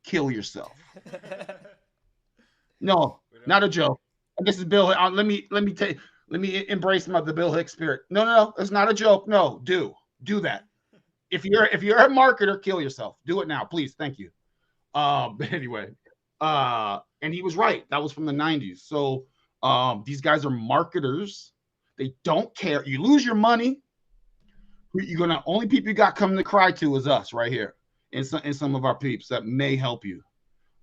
Kill yourself. No, not a joke. This is Bill. Let me embrace the Bill Hicks spirit. No, it's not a joke. No, do that. If you're a marketer, kill yourself. Do it now, please. Thank you. But anyway, and he was right. That was from the 90s. So these guys are marketers. They don't care. You lose your money. Only people you got coming to cry to is us right here, and some of our peeps that may help you.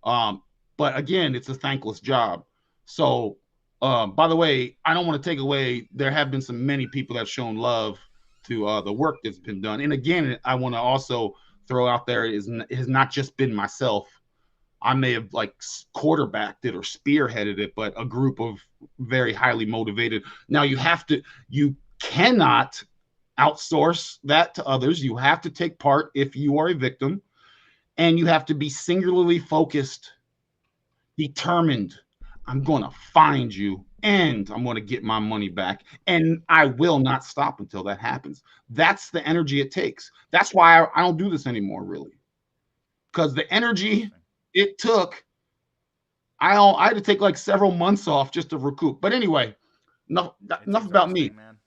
But again, it's a thankless job. So by the way, I don't want to take away. There have been many people that have shown love to the work that's been done. And again, I want to also throw out there it has not just been myself. I may have quarterbacked it or spearheaded it, but a group of very highly motivated. Now you cannot outsource that to others. You have to take part if you are a victim, and you have to be singularly focused, determined. I'm going to find you and I'm going to get my money back. And I will not stop until that happens. That's the energy it takes. That's why I don't do this anymore, really. Because the energy it took, I had to take several months off just to recoup. But anyway, enough about me. Man.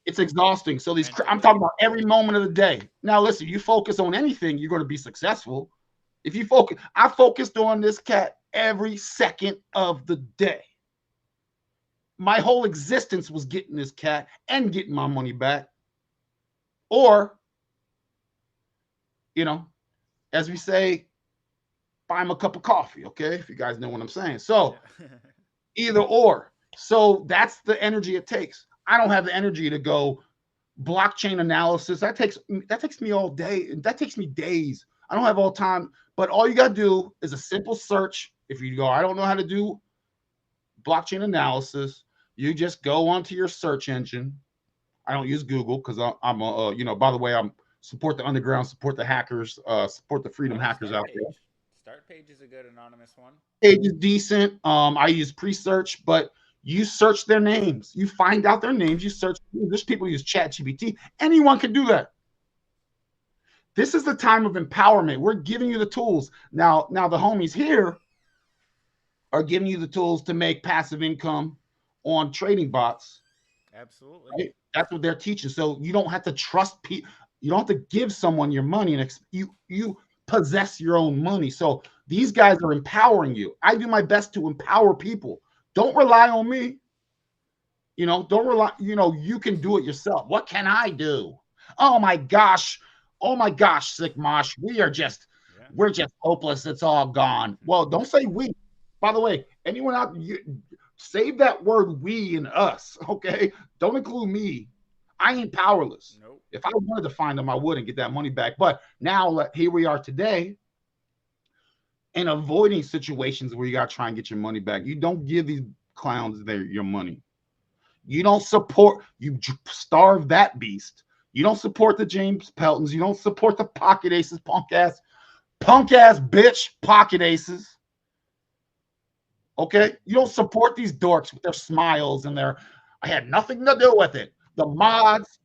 It's exhausting. So I'm talking about every moment of the day. Now, listen, you focus on anything, you're going to be successful. If you I focused on this cat every second of the day. my whole existence was getting this cat and getting my money back. Or, you know, as we say, buy him a cup of coffee, okay? If you guys know what I'm saying. So either or. So that's the energy it takes. I don't have the energy to go blockchain analysis. That takes me all day. That takes me days. I don't have all time. But all you got to do is a simple search. If you go, I don't know how to do blockchain analysis, you just go onto your search engine. I don't use Google because I'm by the way, I'm support the underground, support the hackers, support the freedom hackers out there. Start page is a good anonymous one. Page is decent. I use pre-search, but you search their names. You find out their names. You search. There's people who use ChatGPT. Anyone can do that. This is the time of empowerment. We're giving you the tools. Now the homies here are giving you the tools to make passive income on trading bots. Absolutely. Right? That's what they're teaching. So you don't have to trust people. You don't have to give someone your money, and you possess your own money. So these guys are empowering you. I do my best to empower people. Don't rely on me. Don't rely. You can do it yourself. What can I do? Oh my gosh, Sick Mosh. We're just hopeless. It's all gone. Well, don't say we. By the way, anyone out, save that word we and us, okay? Don't include me. I ain't powerless. Nope. If I wanted to find them, I would and get that money back. But now here we are today and avoiding situations where you got to try and get your money back. You don't give these clowns your money. You don't support, you starve that beast. You don't support the James Peltons. You don't support the pocket aces, punk ass bitch pocket aces. Okay? You don't support these dorks with their smiles and I had nothing to do with it. The mods,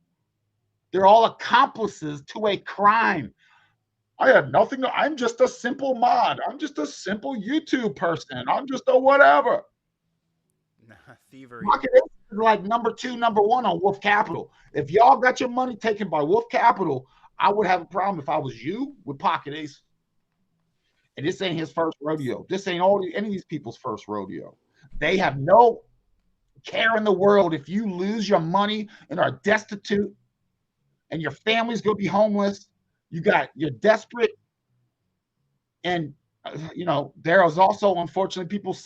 they're all accomplices to a crime. I had nothing to, I'm just a simple mod. I'm just a simple YouTube person. I'm just a whatever. Thievery. Pocket aces is like number 2, number 1 on Wolf Capital. If y'all got your money taken by Wolf Capital, I would have a problem if I was you with pocket aces. And this ain't his first rodeo. This ain't any of these people's first rodeo. They have no care in the world if you lose your money and are destitute and your family's going to be homeless. You're desperate. And, there is also, unfortunately, people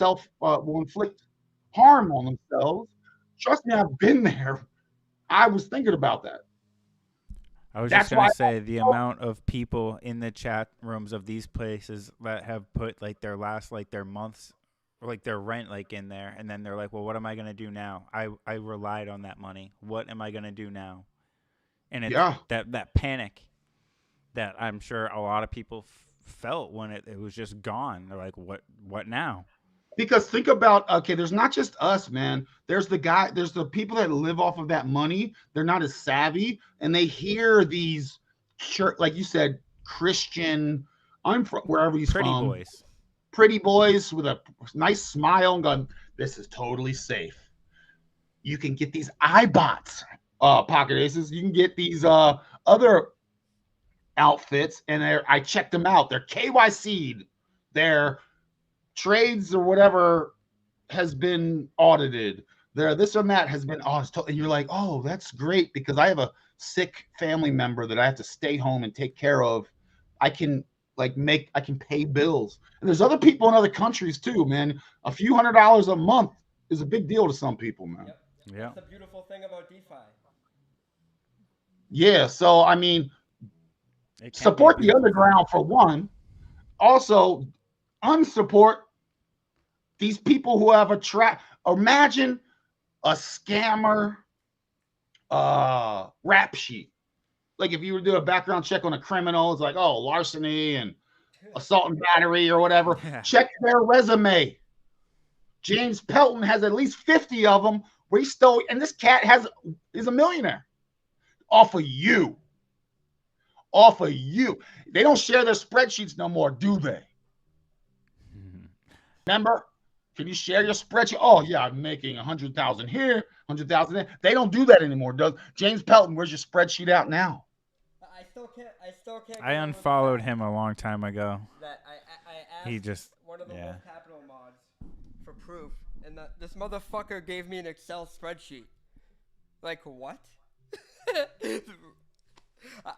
will inflict harm on themselves. Trust me, I've been there. I was thinking about that. I was just going to say the amount of people in the chat rooms of these places that have put like their months, like their rent in there. And then they're like, well, what am I going to do now? I relied on that money. What am I going to do now? And it's that panic that I'm sure a lot of people felt when it was just gone. They're like, what now? Because think about, there's not just us, man. There's the people that live off of that money. They're not as savvy, and they hear these, like you said, Christian, I'm from wherever he's from. Pretty boys with a nice smile and going, this is totally safe. You can get these iBots, pocket aces. You can get these other outfits, and I checked them out. They're KYC'd. They're trades or whatever has been audited. This or that has been audited. And you're like, oh, that's great because I have a sick family member that I have to stay home and take care of. I can pay bills. And there's other people in other countries too, man. A few $100s a month is a big deal to some people, man. Yep. Yeah. That's the beautiful thing about DeFi. Yeah. So, I mean, support the underground for one. Also, unsupport these people who have a trap. Imagine a scammer rap sheet. Like if you were to do a background check on a criminal, it's like, oh, larceny and assault and battery or whatever. Yeah. Check their resume. James Pelton has at least 50 of them where he stole, and this cat is a millionaire off of you. Off of you. They don't share their spreadsheets no more, do they? Remember? Can you share your spreadsheet? Oh, yeah, I'm making 100,000 here, 100,000 there. They don't do that anymore, does James Pelton? Where's your spreadsheet out now? I still can't. I unfollowed him a long time ago. That I asked he just one of the Wolf Capital mods for proof, and this motherfucker gave me an Excel spreadsheet. Like, what?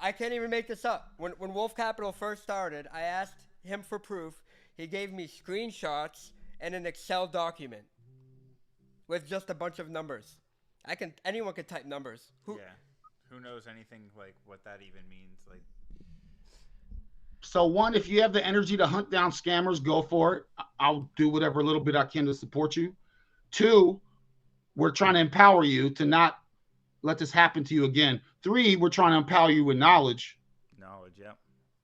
I can't even make this up. When Wolf Capital first started, I asked him for proof. He gave me screenshots and an Excel document with just a bunch of numbers. Anyone can type numbers. Who knows anything like what that even means? Like, so one, if you have the energy to hunt down scammers, go for it. I'll do whatever little bit I can to support you. Two, we're trying to empower you to not let this happen to you again. Three, we're trying to empower you with knowledge. Yep.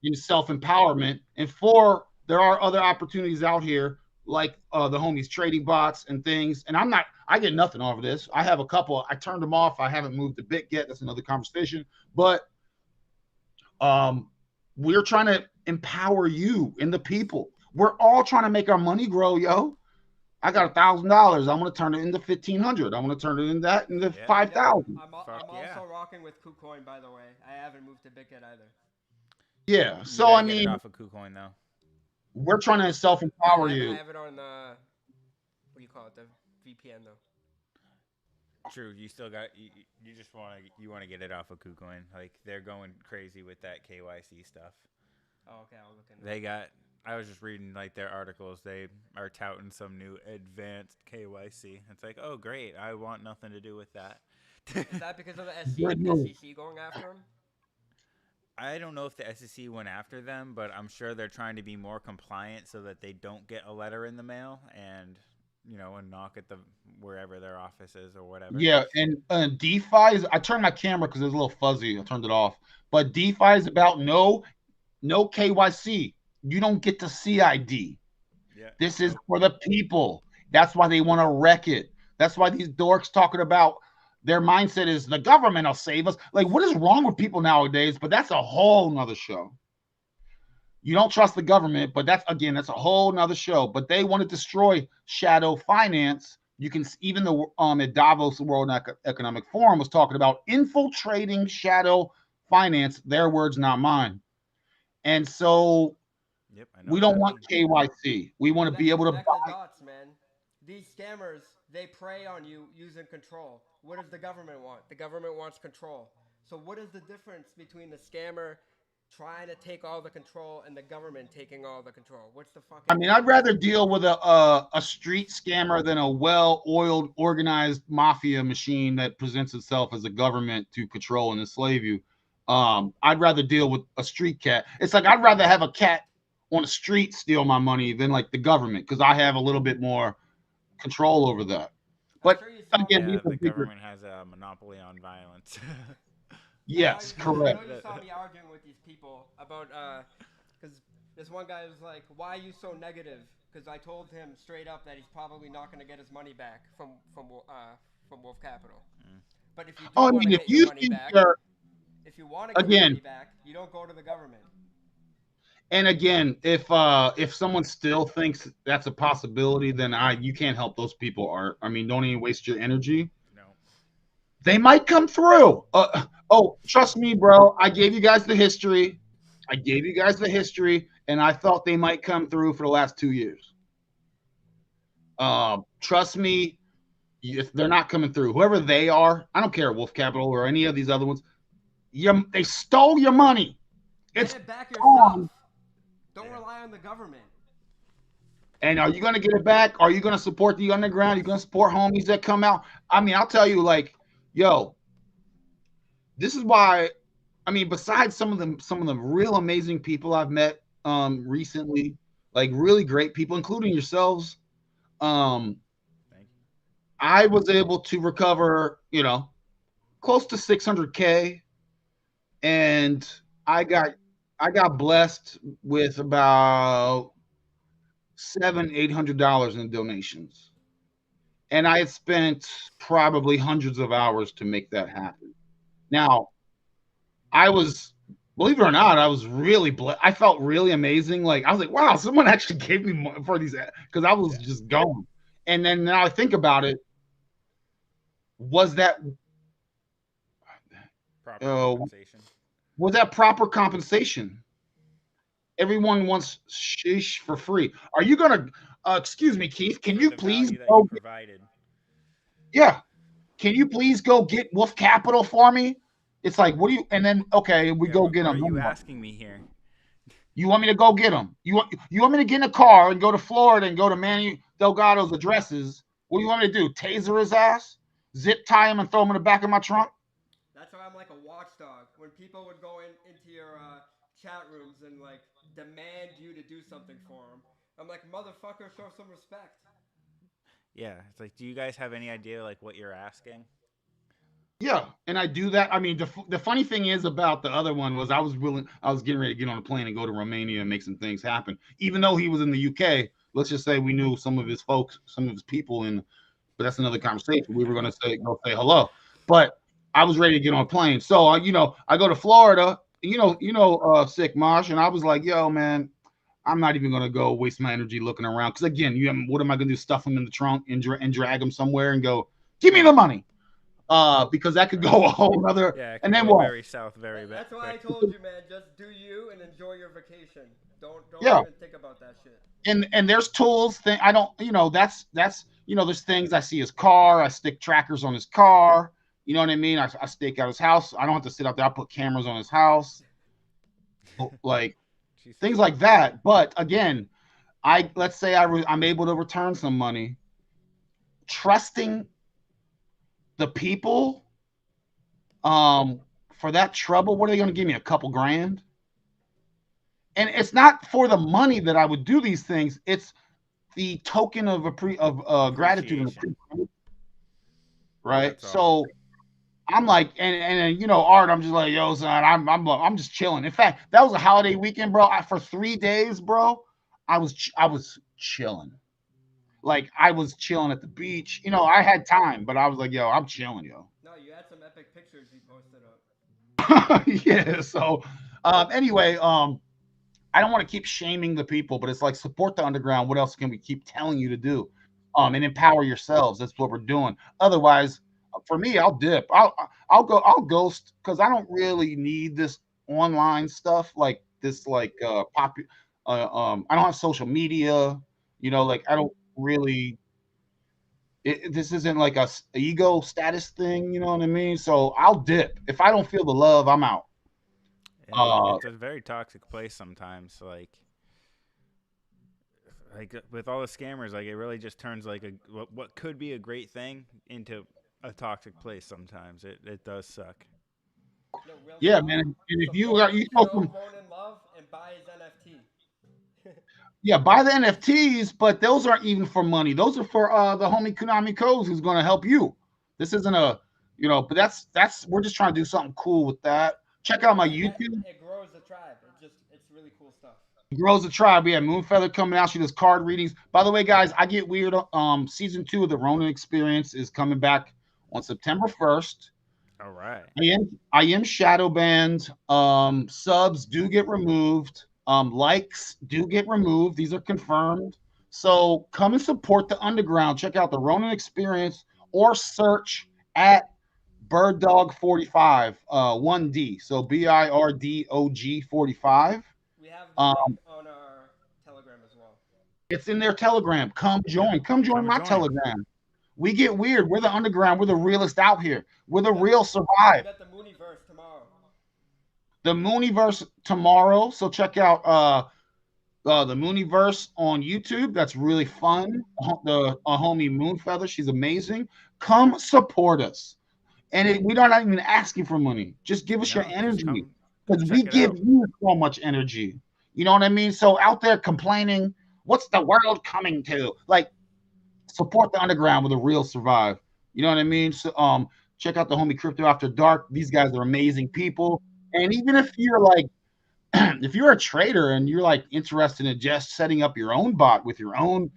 In self-empowerment. And four, there are other opportunities out here like the homies trading bots and things. And I get nothing off of this. I have a couple. I turned them off. I haven't moved a bit yet. That's another conversation. But we're trying to empower you and the people. We're all trying to make our money grow, yo. I got $1,000. I'm gonna turn it into 1,500. I'm gonna turn it into 5,000. I'm also rocking with KuCoin, by the way. I haven't moved to Bit yet either. Yeah. So I mean, get it off of KuCoin though. We're trying to self-empower you. I have it on what do you call it? The VPN though. True. You still got you just want to get it off of KuCoin. Like they're going crazy with that KYC stuff. Oh, okay. I'll look into it. I was just reading like their articles. They are touting some new advanced KYC. It's like, oh great, I want nothing to do with that. Is that because of the SEC going after them? I don't know if the SEC went after them, but I'm sure they're trying to be more compliant so that they don't get a letter in the mail and and knock at wherever their office is or whatever. Yeah, and DeFi is. I turned my camera because it was a little fuzzy. I turned it off. But DeFi is about no KYC. You don't get the CID. Yeah. This is for the people. That's why they want to wreck it. That's why these dorks talking about their mindset is the government will save us. Like, what is wrong with people nowadays? But that's a whole nother show. You don't trust the government, but that's a whole nother show. But they want to destroy shadow finance. You can even the at Davos, the World Economic Forum was talking about infiltrating shadow finance. Their words, not mine. And so we don't want KYC. We want to be able to buy. The dots, man. These scammers, they prey on you using control. What does the government want? The government wants control. So what is the difference between the scammer trying to take all the control and the government taking all the control? What's the fucking... I mean, I'd rather deal with a street scammer than a well-oiled, organized mafia machine that presents itself as a government to control and enslave you. I'd rather deal with a street cat. It's like I'd rather have a cat on the street steal my money than like the government because I have a little bit more control over that. But again, the government has a monopoly on violence. Yes, correct. I know you saw me arguing with these people about because this one guy was like, "Why are you so negative?" Because I told him straight up that he's probably not going to get his money back from Wolf Capital. But if you want to get your money back, if you want to get your money back, you don't go to the government. And again, if someone still thinks that's a possibility, then you can't help those people. I mean, don't even waste your energy. No, they might come through. Trust me, bro. I gave you guys the history. And I thought they might come through for the last 2 years. Trust me, if they're not coming through, whoever they are, I don't care, Wolf Capital or any of these other ones. They stole your money. Get it back yourself. Don't rely on the government. And are you going to get it back? Are you going to support the underground? Are you going to support homies that come out? I mean, I'll tell you, like, yo, this is why. I mean, besides some of the real amazing people I've met recently, like really great people, including yourselves, I was able to recover, close to $600K, and I got blessed with about $700-800 in donations, and I had spent probably hundreds of hours to make that happen. Now, believe it or not, I was really blessed. I felt really amazing. Like I was like, wow, someone actually gave me money for these because I was just going. And then now I think about it, was that proper compensation? Was that proper compensation? Everyone wants sheesh for free. Are you gonna excuse me, Keith, can for you the please value that go you get, provided. yeah, can you please go get Wolf Capital for me? It's like, what do you, and then, okay, we Yeah, go what, get what are them. you asking me here? You want me to go get them? You want me to get in a car and go to Florida and go to Manny Delgado's addresses? What do you want me to do? Taser his ass? Zip tie him and throw him in the back of my trunk? That's why I'm like a watchdog. When people would go into your chat rooms and like demand you to do something for them, I'm like, motherfucker, show some respect. Yeah, it's like, do you guys have any idea like what you're asking? Yeah, and I do that. I mean, the funny thing is about the other one was I was getting ready to get on a plane and go to Romania and make some things happen. Even though he was in the UK, let's just say we knew some of his folks, some of his people in, but that's another conversation. We were going to go say hello, but I was ready to get on a plane. So, I go to Florida, Sick Marsh, and I was like, yo, man, I'm not even going to go waste my energy looking around. Because again, what am I going to do? Stuff him in the trunk and drag him somewhere and go, give me the money. Because that could go a whole other. Yeah, it And could then go what? very south very quick. That's why I told you, man. Just do you and enjoy your vacation. Don't Yeah. even think about that shit. And there's tools. I don't. That's. There's things I see his car. I stick trackers on his car. You know what I mean? I stake out his house. I don't have to sit out there. I put cameras on his house. Like Jesus. things like that. But again, let's say I'm able to return some money. Trusting the people for that trouble, what are they going to give me? A couple grand? And it's not for the money that I would do these things. It's the token of gratitude and appreciation. Right. That's So all. I'm like, and Art, I'm just like, yo, son, I'm just chilling. In fact, that was a holiday weekend, bro. For 3 days, bro, I was chilling. Like I was chilling at the beach. I had time, but I was like, yo, I'm chilling, yo. No, you had some epic pictures you posted up. Yeah. So, anyway, I don't want to keep shaming the people, but it's like support the underground. What else can we keep telling you to do? And empower yourselves. That's what we're doing. Otherwise, for me, I'll dip. I'll ghost because I don't really need this online stuff like this. Like I don't have social media. Like I don't really. This isn't like a ego status thing. You know what I mean? So I'll dip if I don't feel the love. I'm out. Yeah, it's a very toxic place sometimes. Like with all the scammers, like it really just turns like what could be a great thing into a toxic place. Sometimes it does suck. No, real Yeah, talk. man. And if you Support, know show some, Ronin love and buy his NFT. yeah, buy the NFTs, but those aren't even for money. Those are for the homie Konami Codes who's going to help you. This isn't but that's we're just trying to do something cool with that. Check out my YouTube. It grows the tribe. It's really cool stuff. Grows the tribe. We have Moonfeather coming out. She does card readings. By the way, guys, I get weird. Season 2 of the Ronin Experience is coming back on September 1st. All right. I am shadow banned. Subs do get removed. Likes do get removed. These are confirmed. So come and support the underground. Check out the Ronin Experience or search at BirdDog45, 1D. So BIRDOG 45. We have the link on our Telegram as well. It's in their Telegram. Come join. Come join my Telegram. We get weird. We're the underground. We're the realest out here. We're the real survive. We got the Mooniverse tomorrow. The Mooniverse tomorrow. So check out the Mooniverse on YouTube. That's really fun. The homie Moonfeather. She's amazing. Come support us. And we're not even asking for money. Just give us your energy. Because we give you so much energy. You know what I mean? So out there complaining, what's the world coming to? Like, support the underground with a real survive. You know what I mean? So check out the homie Crypto After Dark. These guys are amazing people. And even if you're like, if you're a trader and you're like interested in just setting up your own bot with your own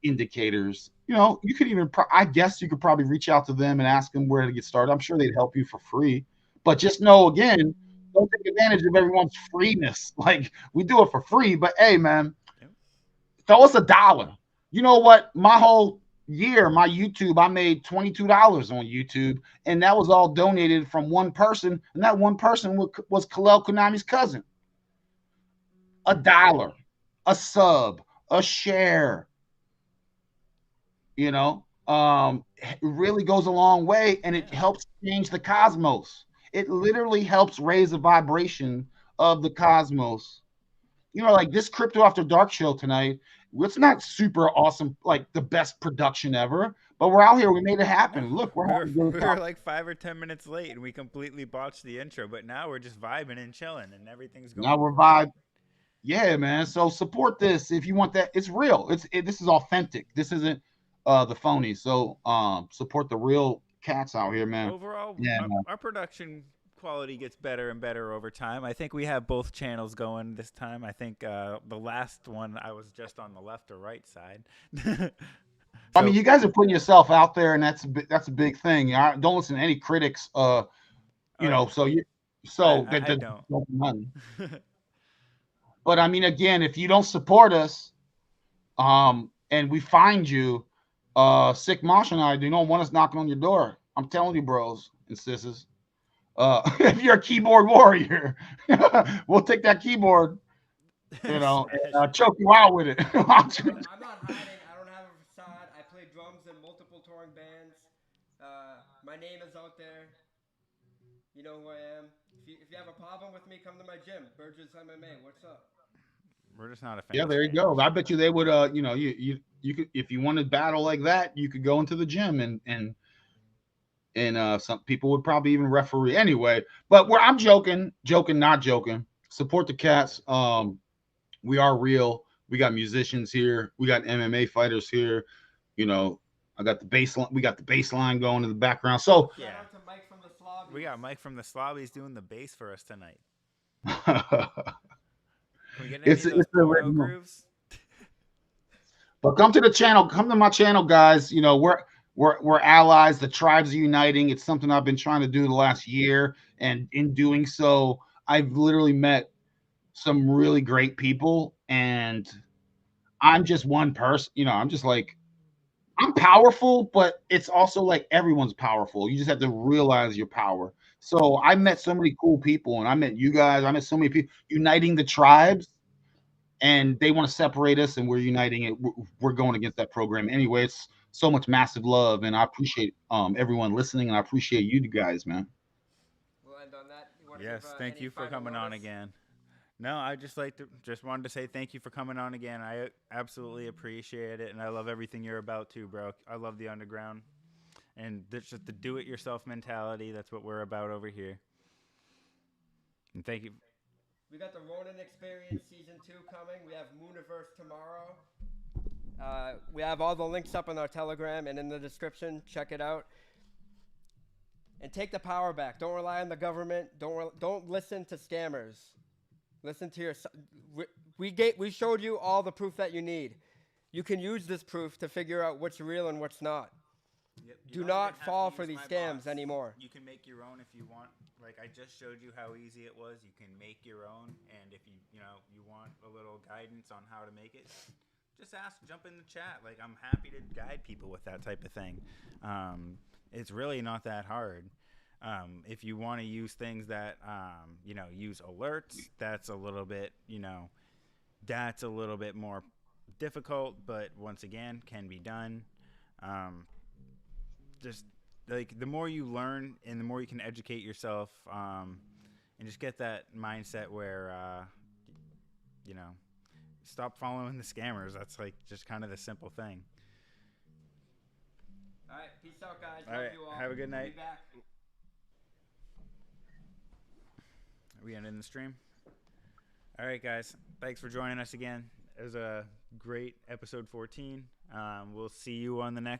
indicators, you could even, I guess you could probably reach out to them and ask them where to get started. I'm sure they'd help you for free. But just know, again, don't take advantage of everyone's freeness. Like, we do it for free, but hey, man, throw us $1. You know what? My whole year, my YouTube, I made $22 on YouTube, and that was all donated from one person, and that one person was Khalil Konami's cousin. $1, a sub, a share, You know, it really goes a long way, and it Yeah. helps change the cosmos. It literally helps raise the vibration of the cosmos. Like this Crypto After Dark show tonight. It's not super awesome, like the best production ever, but we're out here. We made it No, happen. Look, we're we were having a good we time. were like 5 or 10 minutes late, and we completely botched the intro. But now we're just vibing and chilling, and everything's Now going we're great. vibe. Yeah, man. So support this if you want that. It's real. This is authentic. This isn't the phony. So support the real cats out here, man. Overall, Yeah, man. our production quality gets better and better over time. I think we have both channels going this time. I think the last one I was just on the left or right side. I mean, So you guys are putting yourself out there, and that's a big thing. Don't listen to any critics. oh yeah, So you so I that don't. none. But I mean, again, if you don't support us, and we find you, Sick Mosh and I do not want us knocking on your door. I'm telling you, bros and sisters. If you're a keyboard warrior, we'll take that keyboard, and Smash it. choke you out with it. I'm not hiding. I don't have a facade. I play drums in multiple touring bands. My name is out there. You know who I am. If you have a problem with me, come to my gym. Burgess MMA. What's up? We're just not a Yeah, fan of there you go. I spammers. bet you they would. You could, if you wanted battle like that, you could go into the gym, and some people would probably even referee anyway. But I'm joking, not joking. Support the cats. We are real. We got musicians here. We got MMA fighters here. You know, I got the baseline. We got the baseline going in the background. So Shout Yeah, out to Mike from the we Slobbies. got Mike from the Slobbies doing the bass for us tonight. Can we get any it's of those porno original. grooves? But come to the channel. Come to my channel, guys. We're allies. The tribes are uniting. It's something I've been trying to do the last year, and in doing so, I've literally met some really great people, and I'm just one person. I'm just like I'm powerful, but it's also like everyone's powerful. You just have to realize your power. So I met so many cool people, and I met you guys. I met so many people uniting the tribes, and they want to separate us, and we're uniting it. We're going against that program anyway. It's so much massive love, and I appreciate everyone listening, and I appreciate you guys, man. We'll end on that. You want to give Yes, thank any you for final coming on words? again. No, I just wanted to say thank you for coming on again. I absolutely appreciate it, and I love everything you're about too, bro. I love the underground, and there's just the do-it-yourself mentality. That's what we're about over here. And thank you. We got the Ronin Experience Season 2 coming. We have Mooniverse tomorrow. We have all the links up on our Telegram and in the description. Check it out. And take the power back. Don't rely on the government. Don't listen to scammers. Listen to your. We showed you all the proof that you need. You can use this proof to figure out what's real and what's not. Yep, you Do don't not even have fall to for use these my scams bots. anymore. You can make your own if you want. Like I just showed you how easy it was. You can make your own, and if you want a little guidance on how to make it, just ask. Jump in the chat. Like I'm happy to guide people with that type of thing. It's really not that hard. If you want to use things that use alerts, that's a little bit more difficult, but once again can be done. Just like the more you learn and the more you can educate yourself, and just get that mindset where you know stop following the scammers. That's like just kind of the simple thing. All right, peace out, guys. All Love right, you all. have a good We'll be night. back. Are we ending the stream? All right, guys. Thanks for joining us again. It was a great episode 14. We'll see you on the next